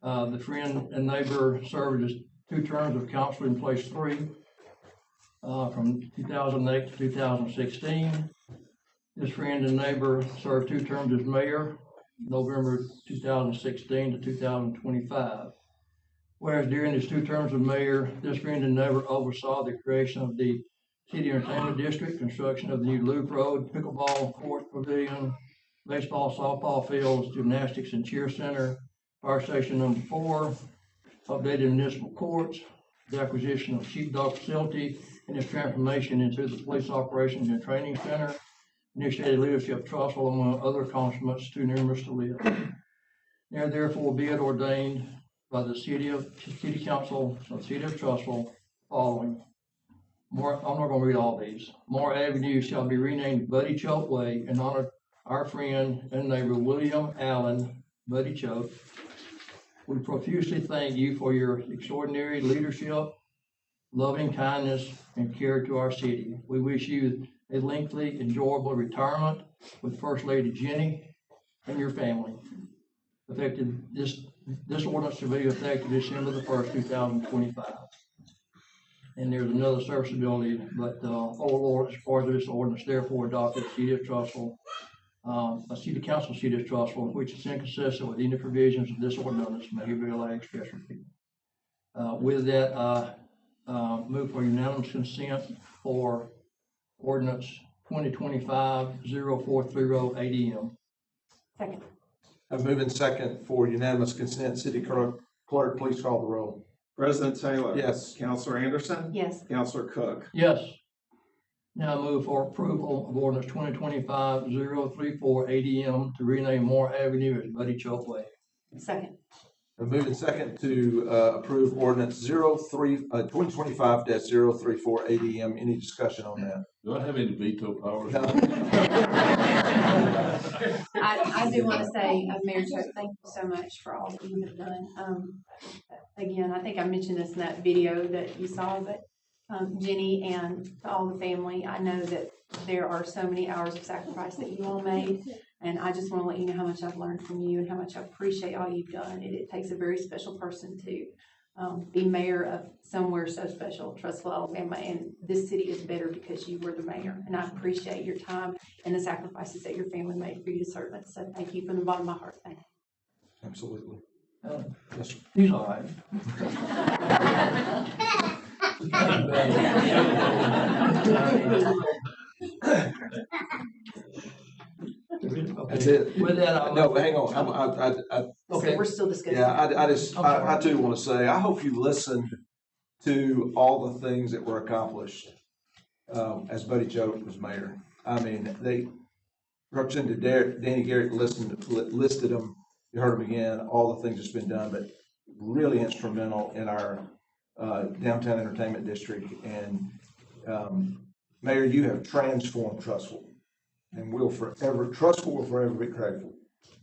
S10: The friend and neighbor served as 2 terms of council in place 3 from 2008 to 2016. This friend and neighbor served 2 terms as mayor, November 2016 to 2025. Whereas during his 2 terms of mayor, this friend and neighbor oversaw the creation of the City Entertainment District, construction of the new Loop Road, pickleball court pavilion, baseball, softball fields, gymnastics and cheer center, fire station number 4, updated municipal courts, the acquisition of sheepdog facility, and its transformation into the police operations and training center, initiated leadership Trussville, among other accomplishments too numerous to list. Now therefore be it ordained by the City Council of the City of Trussville following. I'm not going to read all these. Moore Avenue shall be renamed Buddy Choke Way in honor of our friend and neighbor William Allen Buddy Choke. We profusely thank you for your extraordinary leadership, loving kindness, and care to our city. We wish you a lengthy, enjoyable retirement with First Lady Jenny and your family. Effective this ordinance to be effective December the 1st, 2025. And there's another serviceability, but all ordinance, part of this ordinance, therefore adopted City of Trussville, a City Council City of Trussville, which is inconsistent with any provisions of this ordinance, may be allowed express repeat. With that, move for unanimous consent for ordinance 2025-043 ADM.
S2: Second.
S1: I move in second for unanimous consent. City Clerk, please call the roll.
S5: President Taylor.
S1: Yes.
S5: Councilor Anderson.
S2: Yes.
S5: Councilor Cook.
S10: Yes. Now move for approval of ordinance 2025-034 ADM to rename Moore Avenue as Buddy Choke Way.
S2: Second.
S1: I move in second to approve ordinance 2025-034 ADM. Any discussion on that?
S11: Do I have any veto powers?
S1: No.
S2: I do want to say, Mayor Choate, thank you so much for all that you have done. Again, I think I mentioned this in that video that you saw, but Jenny and to all the family, I know that there are so many hours of sacrifice that you all made, and I just want to let you know how much I've learned from you and how much I appreciate all you've done. It takes a very special person to be mayor of somewhere so special, Trussville, Alabama, and this city is better because you were the mayor, and I appreciate your time and the sacrifices that your family made for you to serve us. So thank you from the bottom of my heart. Thank you.
S1: Absolutely.
S10: Yes, sir. He's all right.
S1: That's it.
S10: With that,
S1: no, hang on.
S2: Okay, so we're still discussing.
S1: Yeah, I do want to say, I hope you listened to all the things that were accomplished as Buddy Choke was mayor. I mean, Representative Danny Garrett listed them. You heard them again. All the things that's been done, but really instrumental in our downtown entertainment district. And Mayor, you have transformed Trussville, and Trussville will forever be grateful.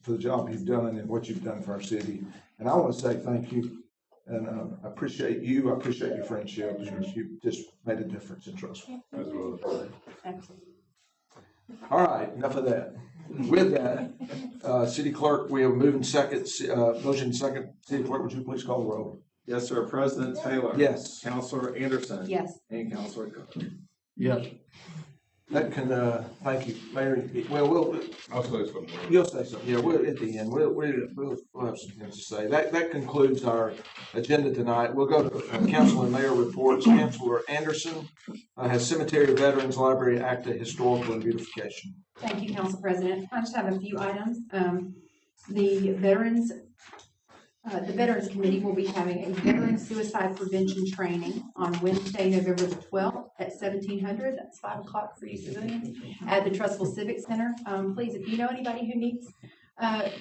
S1: for the job you've done and what you've done for our city. And I want to say thank you. And I appreciate you. I appreciate your friendship. You've just made a difference in Trussville. All right, enough of that. With that, City Clerk, we have moved in second, motion second. City Clerk, would you please call the roll?
S5: Yes, sir. President Taylor.
S1: Yes.
S5: Counselor Anderson.
S2: Yes.
S5: And Counselor Cook.
S10: Yes.
S1: That can, thank you, Mayor. Well,
S11: I'll say something.
S1: you'll say something. Yeah, we'll, at the end, we'll have some things to say. That concludes our agenda tonight. We'll go to council and mayor reports. Councilor Anderson has Cemetery, Veterans, Library, ACTA, Historical, and Beautification.
S2: Thank you, Council President. I just have a few items. The Veterans Committee will be having a veteran suicide prevention training on Wednesday, November the 12th at 1700. That's 5 o'clock for you civilians at the Trussville Civic Center. Please, if you know anybody who needs,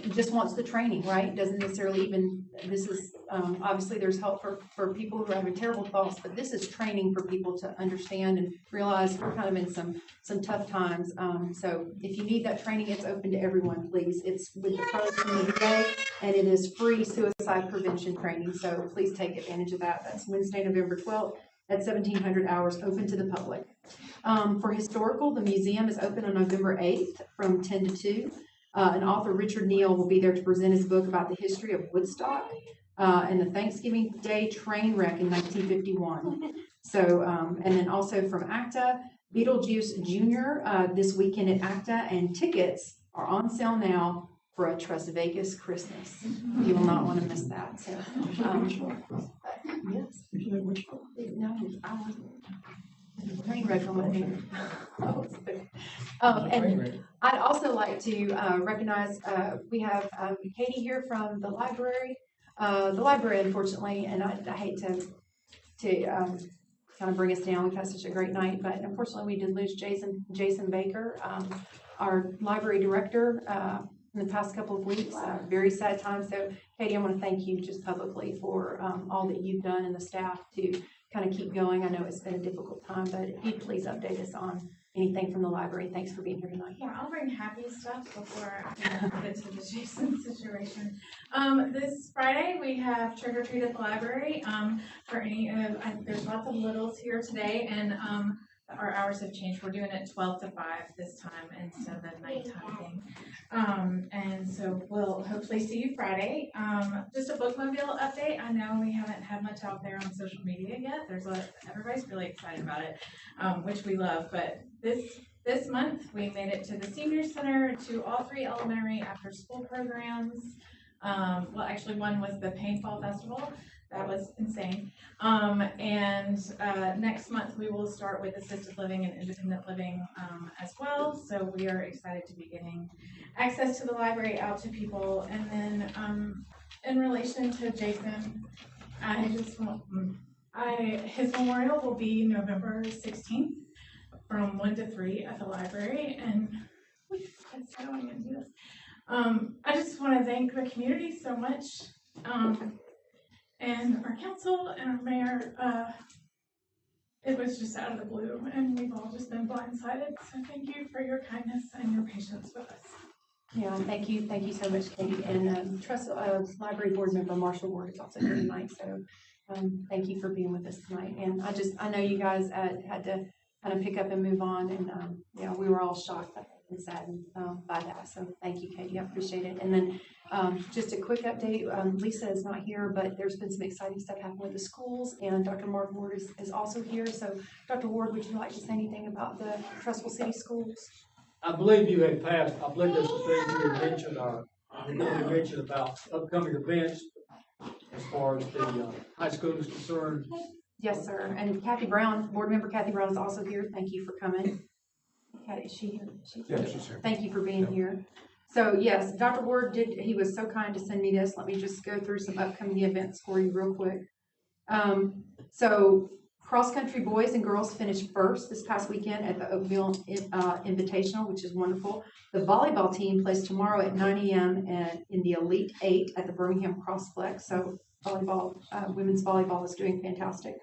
S2: just wants the training, right? Doesn't necessarily even, this is, obviously there's help for people who are having terrible thoughts, but this is training for people to understand and realize we're kind of in some tough times. So if you need that training, it's open to everyone, please. It's with the pros from the VA, and it is free suicide prevention training. So please take advantage of that. That's Wednesday, November 12th at 1700 hours, open to the public. For historical, the museum is open on November 8th from 10 to 2. And author Richard Neal will be there to present his book about the history of Woodstock and the Thanksgiving Day train wreck in 1951. So, and then also from ACTA, Beetlejuice Jr. This weekend at ACTA, and tickets are on sale now for a Trust Vegas Christmas. You will not want to miss that. So, yes. No, I wasn't. Train wreck on my hand. And I'd also like to recognize, we have Katie here from the library. The library, unfortunately, and I hate to kind of bring us down. We've had such a great night, but unfortunately we did lose Jason Baker, our library director, in the past couple of weeks. Very sad time. So Katie, I want to thank you just publicly for all that you've done and the staff to kind of keep going. I know it's been a difficult time, but if you'd please update us on anything from the library. Thanks for being here tonight.
S13: Yeah, I'll bring happy stuff before I get to the Jason situation. This Friday we have trick or treat at the library. For any of, there's lots of littles here today, and our hours have changed. We're doing it 12 to 5 this time instead of the nighttime thing. And so we'll hopefully see you Friday. Just a bookmobile update. I know we haven't had much out there on social media yet. Everybody's really excited about it, which we love. But this month we made it to the senior center, to all 3 elementary after school programs. Well, actually one was the paintball festival. That was insane. Next month we will start with assisted living and independent living as well. So we are excited to be getting access to the library out to people. And then in relation to Jason, his memorial will be November 16th from 1 to 3 at the library. And I don't want to do this. I just want to thank the community so much. And our council and our mayor, it was just out of the blue, and we've all just been blindsided. So thank you for your kindness and your patience with us.
S2: Yeah, thank you so much, Katie. And Trussville Library Board Member Marshall Ward is also here tonight. So thank you for being with us tonight. And I know you guys had to kind of pick up and move on, and we were all shocked and saddened by that. So thank you, Katie. I appreciate it. And then just a quick update. Lisa is not here, but there's been some exciting stuff happening with the schools, and Dr. Mark Ward is also here. So Dr. Ward, would you like to say anything about the Trussville City Schools?
S14: I believe you had passed, I believe there's some things you had mentioned, about upcoming events as far as the high school is concerned.
S2: Yes, sir. And Kathy Brown, Board Member Kathy Brown is also here. Thank you for coming. Kathy, is she here? She's here. Thank you for being here. So yes, Dr. Ward he was so kind to send me this. Let me just go through some upcoming events for you real quick. So cross country boys and girls finished first this past weekend at the Oakville Invitational, which is wonderful. The volleyball team plays tomorrow at 9 a.m. in the Elite 8 at the Birmingham Crossplex. So volleyball, women's volleyball is doing fantastic.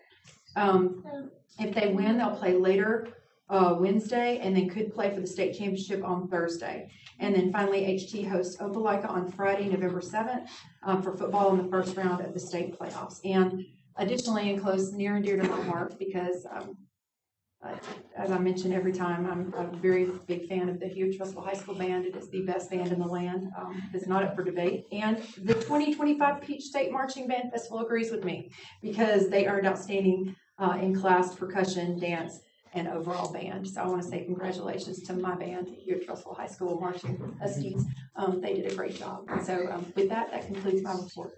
S2: If they win, they'll play later Wednesday, and then could play for the state championship on Thursday. And then finally, HT hosts Opelika on Friday, November 7th, for football in the first round of the state playoffs. And additionally, and close, near and dear to my heart, because as I mention every time, I'm a very big fan of the Hugh Trussville High School Band. It is the best band in the land. It's not up for debate. And the 2025 Peach State Marching Band Festival agrees with me, because they earned outstanding in-class percussion, dance, and overall band. So I want to say congratulations to my band here at Trussville High School, Marching Huskies. They did a great job. And so with that concludes my report.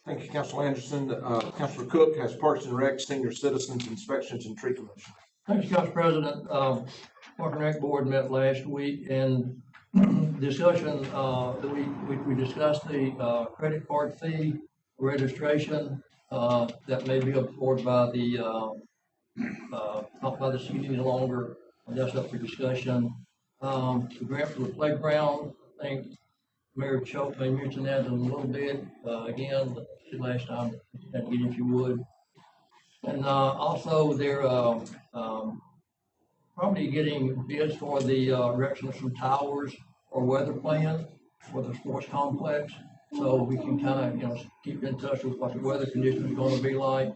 S1: Thank you, Councilor Anderson. Councilor Cook has Parks and Rec, Senior Citizens Inspections and Tree Commission.
S10: Thank you, Council President. Park and Rec Board met last week, and discussion, we discussed the credit card fee registration that may be absorbed by the not by the city any longer. That's up for discussion. The grant for the playground, I think Mayor Choate may mention that in a little bit. Again, last time, again, if you would. And also, they're probably getting bids for the erection of some towers or weather plan for the sports complex. So we can kind of, keep in touch with what the weather conditions are going to be like.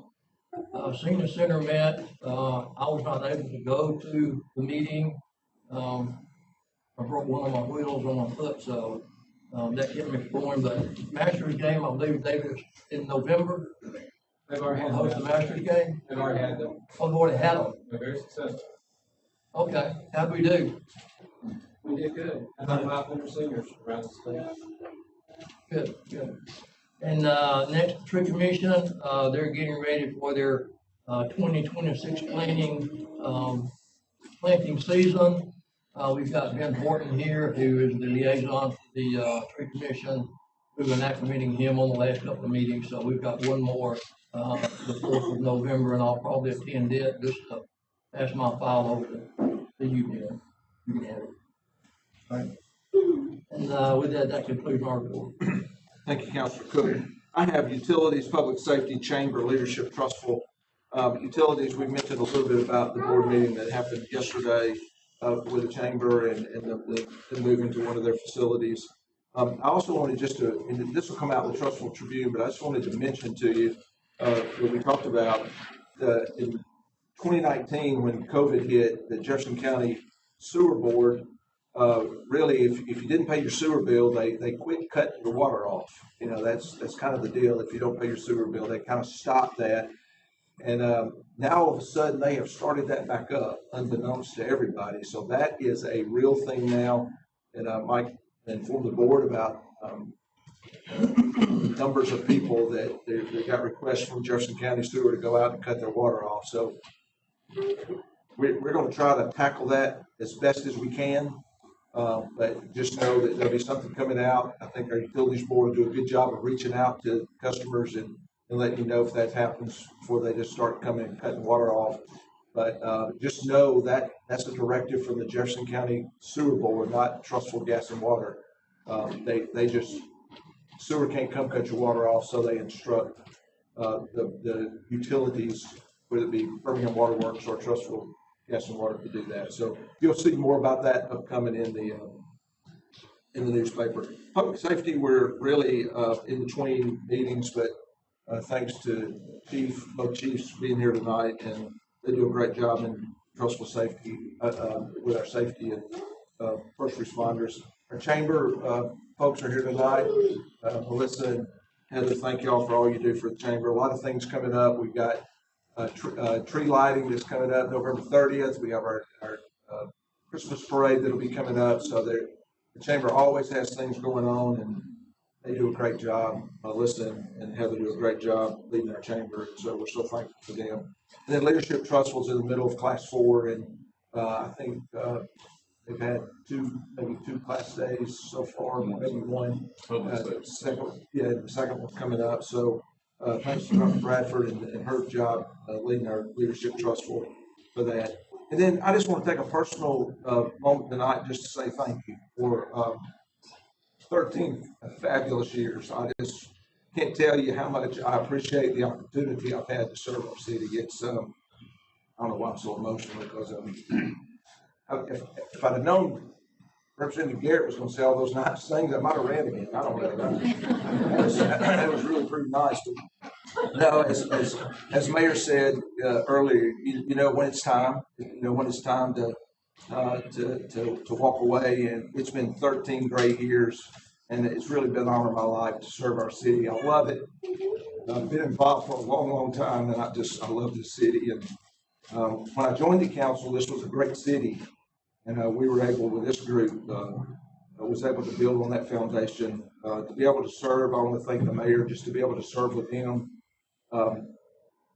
S10: Senior Center met. I was not able to go to the meeting. I broke one of my wheels on my foot, so that kept me from going. But Masters game, I believe, David, in November.
S15: They've already had
S10: host the Masters game.
S15: They've already had them.
S10: Oh, they've already had them.
S15: They're very successful.
S10: Okay, how'd we do?
S15: We did good. About 500 seniors around the state.
S10: Good, good. And next, Tree Commission, they're getting ready for their 2026 planting season. We've got Ben Horton here, who is the liaison for the Tree Commission. We've been acclimating him on the last couple of meetings, so we've got one more the 4th of November, and I'll probably attend it just to pass my file over to you, Ben. You can have it. All right. And with that, that concludes my report.
S1: Thank you, Councilor Cook. I have Utilities, Public Safety, Chamber, Leadership, Trussville. Utilities, we mentioned a little bit about the board meeting that happened yesterday with the Chamber and the moving to one of their facilities. I also wanted just to, and this will come out in the Trussville Tribune, but I just wanted to mention to you what we talked about in 2019 when COVID hit, the Jefferson County Sewer Board really, if you didn't pay your sewer bill, they quit cutting your water off. That's kind of the deal. If you don't pay your sewer bill, they kind of stopped that. And now all of a sudden they have started that back up, unbeknownst to everybody. So that is a real thing now. And Mike informed the board about numbers of people that they got requests from Jefferson County Sewer to go out and cut their water off. So we're going to try to tackle that as best as we can. But just know that there'll be something coming out. I think our utilities board will do a good job of reaching out to customers and letting you know if that happens before they just start coming and cutting water off. But just know that that's a directive from the Jefferson County Sewer Board, not Trussville Gas and Water. They just, sewer can't come cut your water off, so they instruct the utilities, whether it be Birmingham Water Works or Trussville Gas and Water, to do that. So you'll see more about that upcoming in the newspaper. Public safety, we're really in between meetings, but thanks to both chiefs being here tonight, and they do a great job in Trussville safety with our safety and first responders. Our chamber folks are here tonight. Melissa and Heather, thank y'all for all you do for the chamber. A lot of things coming up. We've got tree lighting that's coming up November 30th. We have our Christmas parade that'll be coming up. So the chamber always has things going on, and they do a great job. Melissa and Heather do a great job leading our chamber, so we're so thankful for them. And then Leadership Trussville's in the middle of Class 4, and I think they've had maybe two class days so far, maybe one. The second one's coming up. So thanks to Dr. Bradford and her job leading our Leadership Trussville for that. And then I just want to take a personal moment tonight just to say thank you for 13 fabulous years. I just can't tell you how much I appreciate the opportunity I've had to serve our city. don't know why I'm so emotional, because if I'd have known Representative Garrett was gonna say all those nice things, I might have ran again. I don't know. That was really pretty nice. But no, as Mayor said earlier, you know when it's time. You know when it's time to walk away. And it's been 13 great years, and it's really been an honor of my life to serve our city. I love it. I've been involved for a long, long time, and I love this city. And when I joined the council, this was a great city. And we were able, with this group, was able to build on that foundation, to be able to serve. I want to thank the mayor just to be able to serve with him.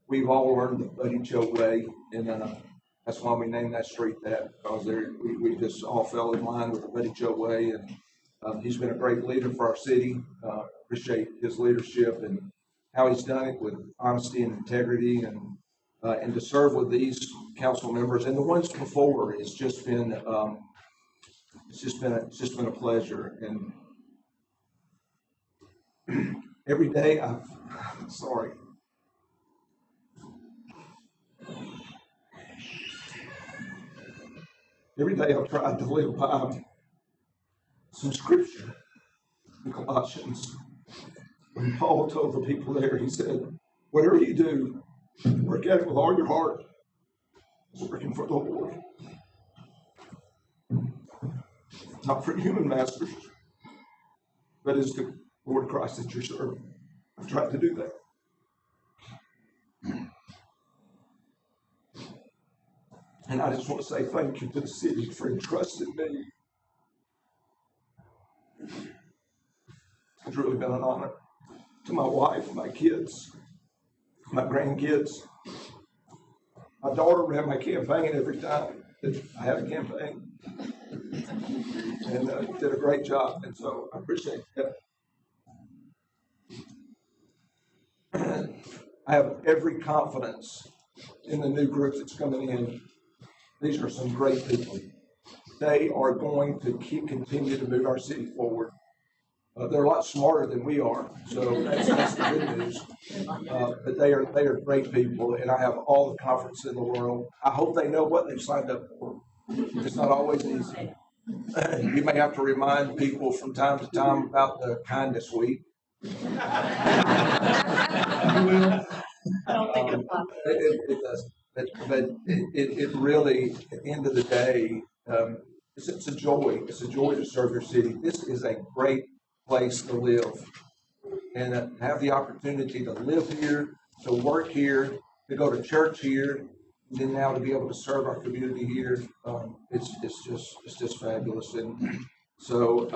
S1: We've all learned the Buddy Choke way, and that's why we named that street that, because we just all fell in line with the Buddy Choke way. And he's been a great leader for our city. Appreciate his leadership and how he's done it with honesty and integrity, and to serve with these council members and the ones before. It's just been a pleasure. And every day every day I've tried to live by some scripture in Colossians. When Paul told the people there, he said, whatever you do, work at it with all your heart. It's working for the Lord. Not for human masters, but as the Lord Christ that you're serving. I've tried to do that. And I just want to say thank you to the city for entrusting me. It's really been an honor. To my wife, my kids, my grandkids. My daughter ran my campaign every time that I had a campaign, and did a great job, and so I appreciate that. I have every confidence in the new group that's coming in. These are some great people. They are going to continue to move our city forward. They're a lot smarter than we are, so that's the good news. But they are great people, and I have all the confidence in the world. I hope they know what they've signed up for. It's not always easy. You may have to remind people from time to time about the kindness week.
S2: I don't think it's possible.
S1: It does, but it really, at the end of the day, it's a joy. It's a joy to serve your city. This is a great place to live, and have the opportunity to live here, to work here, to go to church here, and then now to be able to serve our community here. It's just fabulous. And so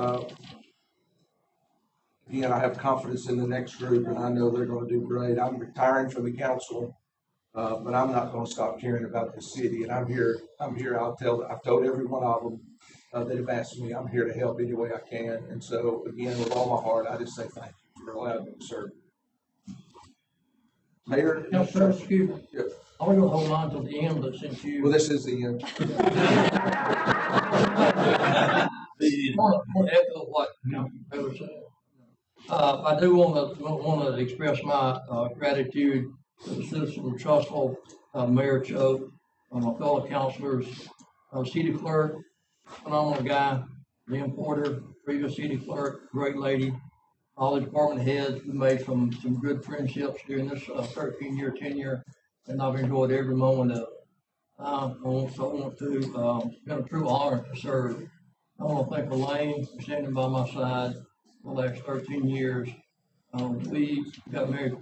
S1: again, I have confidence in the next group, and I know they're going to do great. I'm retiring from the council, but I'm not going to stop caring about the city. And I'm here. I've told every one of them that have asked me. I'm here to help any way I can. And so again, with all my heart, I just say thank you for allowing me to serve. Mayor?
S10: No, sir, excuse me.
S1: Yes.
S10: I want to hold on to the end, but since you.
S1: Well, this is the end.
S10: I want to echo what Taylor said. I do want to express my gratitude to the citizens of Trussville, Mayor Choate, my fellow councilors, city clerk, phenomenal guy, Lynn Porter, previous city clerk, great lady, all the department heads. We made some good friendships during this 13-year tenure, and I've enjoyed every moment of it. I also want to, it's been a true honor to serve. I want to thank Elaine for standing by my side the last 13 years. We got married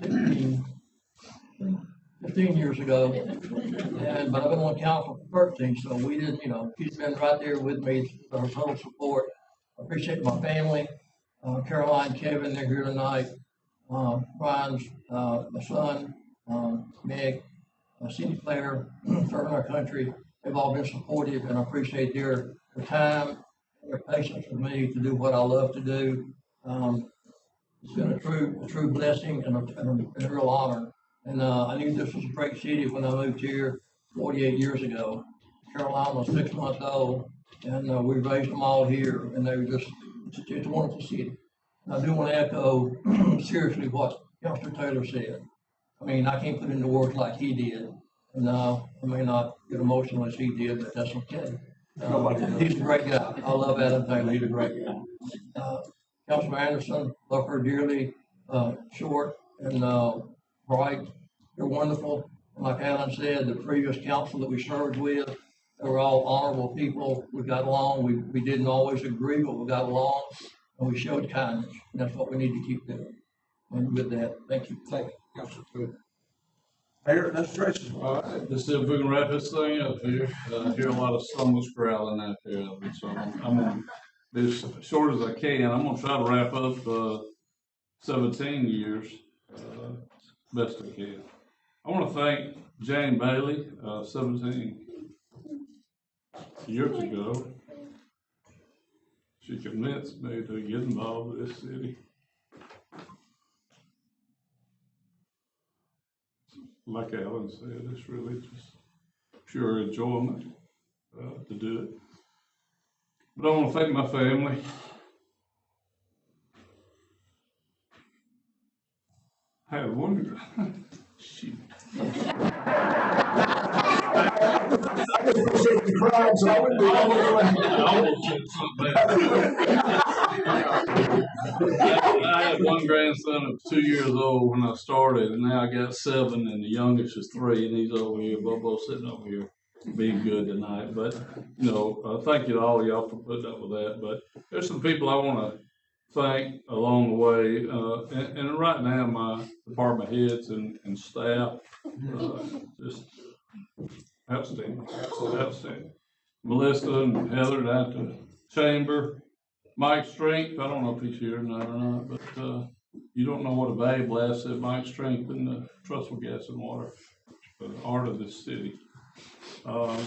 S10: 15 years ago, but I've been on council for 13, so we didn't, she's been right there with me, her total support. I appreciate my family, Caroline, Kevin, they're here tonight, Brian's, my son, Meg, city player, serving our country. They've all been supportive, and I appreciate their time, their patience with me to do what I love to do. It's been a true blessing and a real honor. And I knew this was a great city when I moved here 48 years ago. Caroline was 6 months old, and we raised them all here, and they were it's a wonderful city. And I do want to echo seriously what Councilor Taylor said. I mean, I can't put into words like he did. And, I may not get emotional as he did, but that's okay. He's a great guy. I love Adam Taylor. He's a great guy. Councilman Anderson, love her dearly, short and, bright. They're wonderful. Like Alan said, the previous council that we served with, they were all honorable people. We got along. We didn't always agree, but we got along and we showed kindness. And that's what we need to keep doing. And with that, thank you.
S1: Thank you, Councilor. Mayor, administration.
S11: All right, let's see if we can wrap this thing up here. I hear a lot of stomachs growling out there, so I'm gonna be as short as I can. I'm gonna try to wrap up 17 years, best I can. I want to thank Jane Bailey, 17 years ago. She convinced me to get involved with this city. Like Alan said, it's really just pure enjoyment to do it. But I want to thank my family. I had one. Shoot.
S1: I just appreciate the crowd, so I wouldn't
S11: I had one grandson that was 2 years old when I started, and now I got 7, and the youngest is 3, and he's over here, Bobo sitting over here being good tonight. But, thank you to all of y'all for putting up with that. But there's some people I want to thank along the way, and right now my department heads and staff, just outstanding, outstanding. Melissa and Heather down at the chamber, Mike Strength, I don't know if he's here tonight or not, but you don't know what a valuable asset Mike Strength in the Trussville Gas and Water, the art of this city. I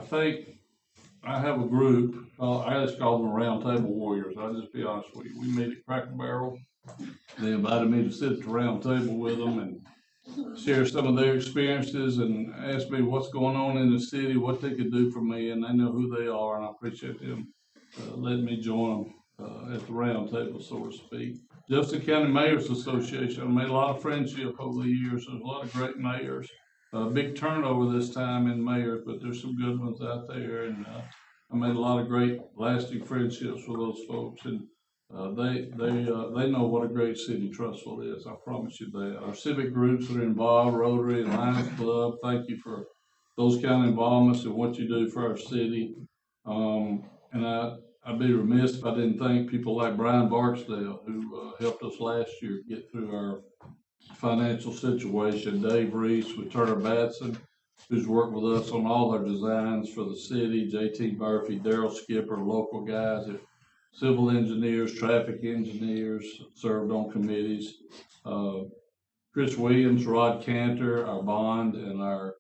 S11: think I have a group, I just call them Round Table Warriors. I'll just be honest with you. We meet at Cracker Barrel. They invited me to sit at the round table with them and share some of their experiences and ask me what's going on in the city, what they could do for me, and they know who they are, and I appreciate them letting me join them at the round table, so to speak. Jefferson County Mayors Association, I made a lot of friendship over the years. There's a lot of great mayors. Big turnover this time in mayors, but there's some good ones out there, and I made a lot of great lasting friendships with those folks, and they know what a great city Trussville is. I promise you that. Our civic groups that are involved, Rotary and Lions Club, thank you for those kind of involvements and what you do for our city. And I'd be remiss if I didn't thank people like Brian Barksdale, who helped us last year get through our financial situation. Dave Reese with Turner Batson, who's worked with us on all our designs for the city. JT Murphy, Daryl Skipper, local guys, civil engineers, traffic engineers, served on committees. Chris Williams, Rod Cantor, our bond and our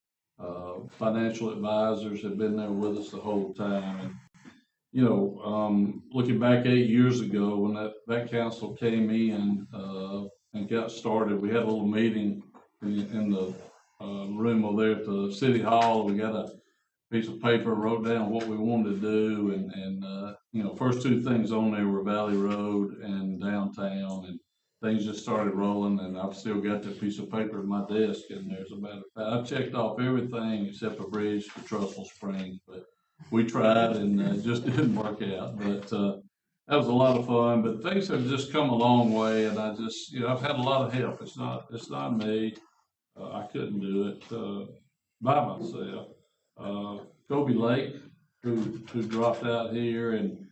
S11: financial advisors have been there with us the whole time. And, looking back 8 years ago when that council came in and got started, we had a little meeting in the room over there at the city hall. We got a piece of paper, wrote down what we wanted to do, and first 2 things on there were Valley Road and downtown, and things just started rolling. And I've still got that piece of paper at my desk, and I've checked off everything except a bridge to Trussville Springs, but we tried and it just didn't work out. But that was a lot of fun. But things have just come a long way, and I just, I've had a lot of help. It's not me. I couldn't do it by myself. Kobe Lake, who dropped out here, and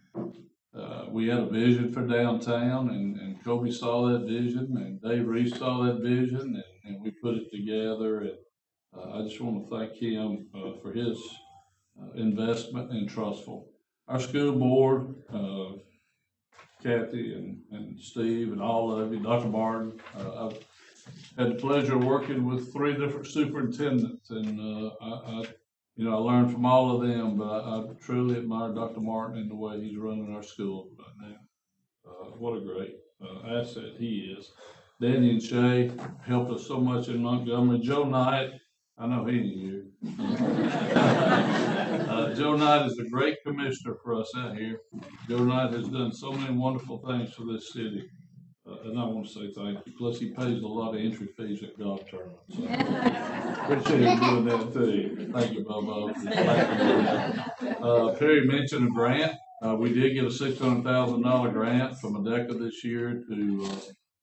S11: we had a vision for downtown, and Kobe saw that vision, and Dave Reese saw that vision, and we put it together. And I just want to thank him for his investment in Trussville. Our school board, Kathy and Steve and all of you, Dr. Martin, I've had the pleasure of working with 3 different superintendents, and I learned from all of them, but I truly admire Dr. Martin and the way he's running our school right now. What a great asset he is. Danny and Shay helped us so much in Montgomery. Joe Knight, I know he ain't here. Joe Knight is a great commissioner for us out here. Joe Knight has done so many wonderful things for this city. and I want to say thank you. Plus, he pays a lot of entry fees at golf tournaments. So appreciate him doing that too. Thank you, Bobo. Perry mentioned a grant. We did get a $600,000 grant from ADECA this year to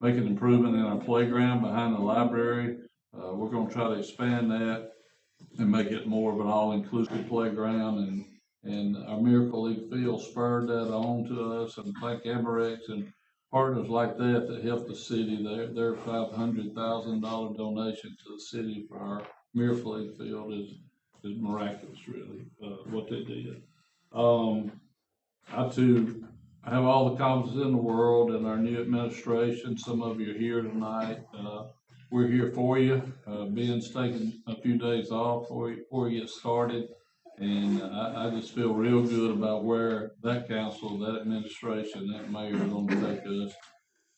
S11: make an improvement in our playground behind the library. We're going to try to expand that and make it more of an all-inclusive playground. And our Miracle League Field spurred that on to us, and thank Amarex and partners like that helped the city. Their $500,000 donation to the city for our Miracle League Field is miraculous, really, what they did. I too have all the confidence in the world in our new administration. Some of you are here tonight. We're here for you. Ben's taking a few days off before you get started. And I just feel real good about where that council, that administration, that mayor are going to take us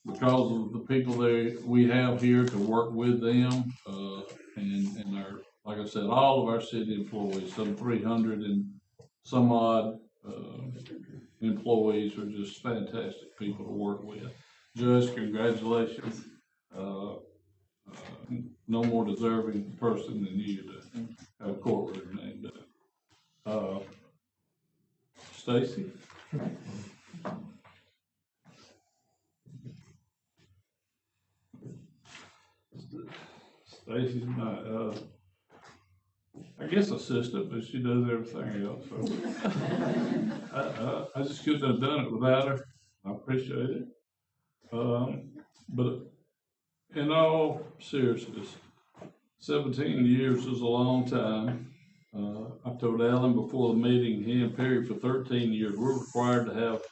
S11: because of the people we have here to work with them, and our, like I said, all of our city employees, some 300 and some odd employees are just fantastic people to work with. Judge, congratulations. No more deserving person than you to have a courtroom named up. Stacy? Stacy's my, I guess assistant, but she does everything else. So I just couldn't have done it without her. I appreciate it. But in all seriousness, 17 years is a long time. I told Alan before the meeting, he and Perry, for 13 years, we're required to have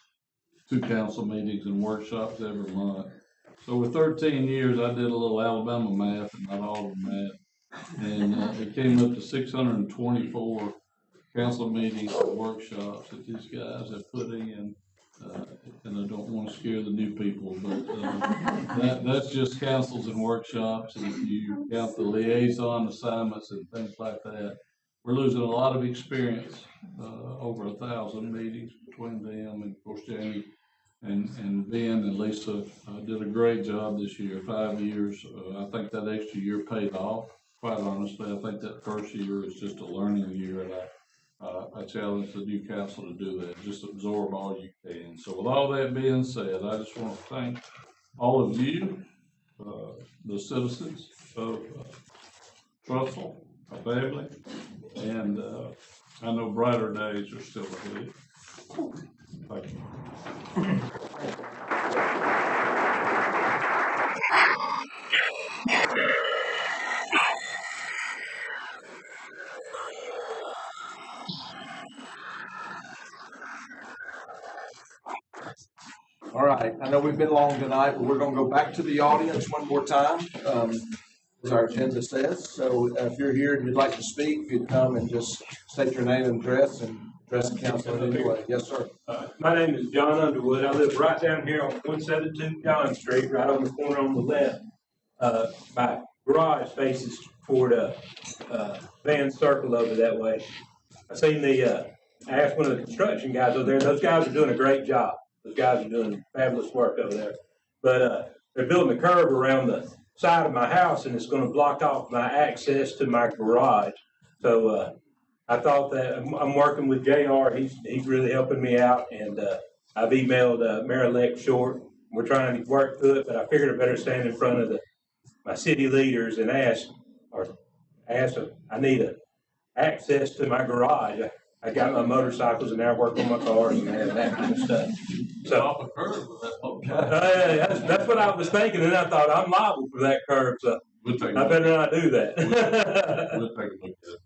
S11: 2 council meetings and workshops every month. So with 13 years, I did a little Alabama math, and not all of the math, and it came up to 624 council meetings and workshops that these guys have put in. And I don't want to scare the new people, but that's just councils and workshops. And if you count the liaison assignments and things like that, we're losing a lot of experience, over 1,000 meetings between them. And of course, Jamie and Ben and Lisa did a great job this year, 5 years. I think that extra year paid off. Quite honestly, I think that first year is just a learning year, and I challenge the new council to do that. Just absorb all you can. So with all that being said, I just want to thank all of you, the citizens of Trussville, my family, and I know brighter days are still ahead. Thank you.
S1: All right, I know we've been long tonight, but we're gonna go back to the audience one more time, as our agenda says. So if you're here and you'd like to speak, you'd come and just state your name and address and address the council in any way. Yes, sir.
S16: My name is John Underwood. I live right down here on 172 John Street, right on the corner on the left. My garage faces toward Van Circle over that way. I seen I asked one of the construction guys over there, and those guys are doing a great job. Those guys are doing fabulous work over there. But they're building a curb around the side of my house, and it's going to block off my access to my garage. So I thought that I'm working with JR. He's really helping me out, and I've emailed Mayor-elect Short. We're trying to work through it, but I figured I better stand in front of my city leaders and ask them. I need access to my garage. I got my motorcycles and now I work on my cars and that kind of stuff. So that's what I was thinking, and I thought I'm liable for that curb, so I better not do that.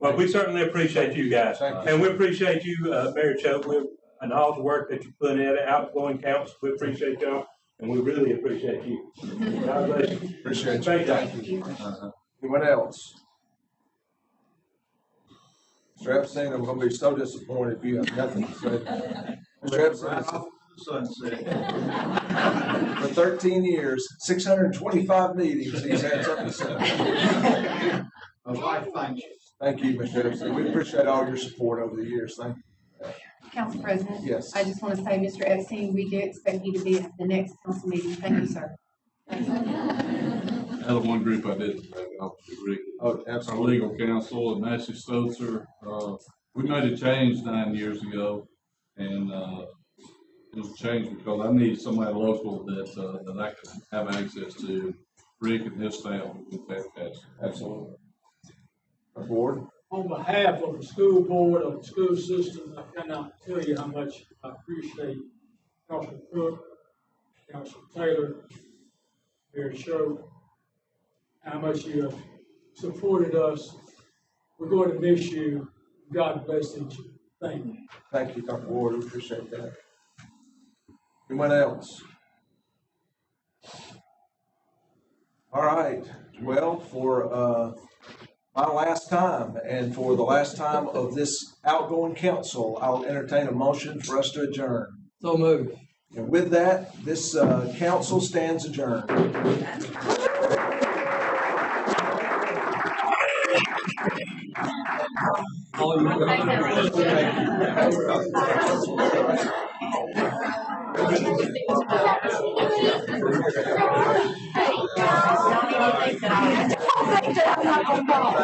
S16: Well, we certainly appreciate you guys, and we appreciate you, Mayor Choate, and all the work that you put in, outgoing council. We appreciate y'all, and we really appreciate you. God bless you.
S1: Appreciate you. Thank you. Anyone else? Mr. Epstein, I'm going to be so disappointed if you have nothing to say. Mr. Epstein, for 13 years, 625 meetings, he's had something to say.
S15: My wife thanks you.
S1: Thank you, Mr. Epstein. We appreciate all your support over the years. Thank you.
S2: Council President?
S1: Yes.
S2: I just want to say, Mr. Epstein, we do expect you to be at the next council meeting. Thank you, sir.
S11: Out of one group I did, Officer Rick.
S1: Oh,
S11: Our
S1: absolutely.
S11: legal counsel and Nancy Stotzer, we made a change 9 years ago, and, it was a change because I need somebody local that I can have access to. Rick and his staff would be fantastic.
S1: Absolutely. The board?
S14: On behalf of the school board, of the school system, I cannot tell you how much I appreciate Councilor Cook, Councilor Taylor, Mayor Sherwood, how much you have supported us. We're going to miss you. God bless each of you. Thank you.
S1: Thank you, Dr. Ward, we appreciate that. Anyone else? All right, well, for, my last time, and for the last time of this outgoing council, I'll entertain a motion for us to adjourn.
S10: So moved.
S1: And with that, this, council stands adjourned.
S2: Don't even think that I'm not gonna fall.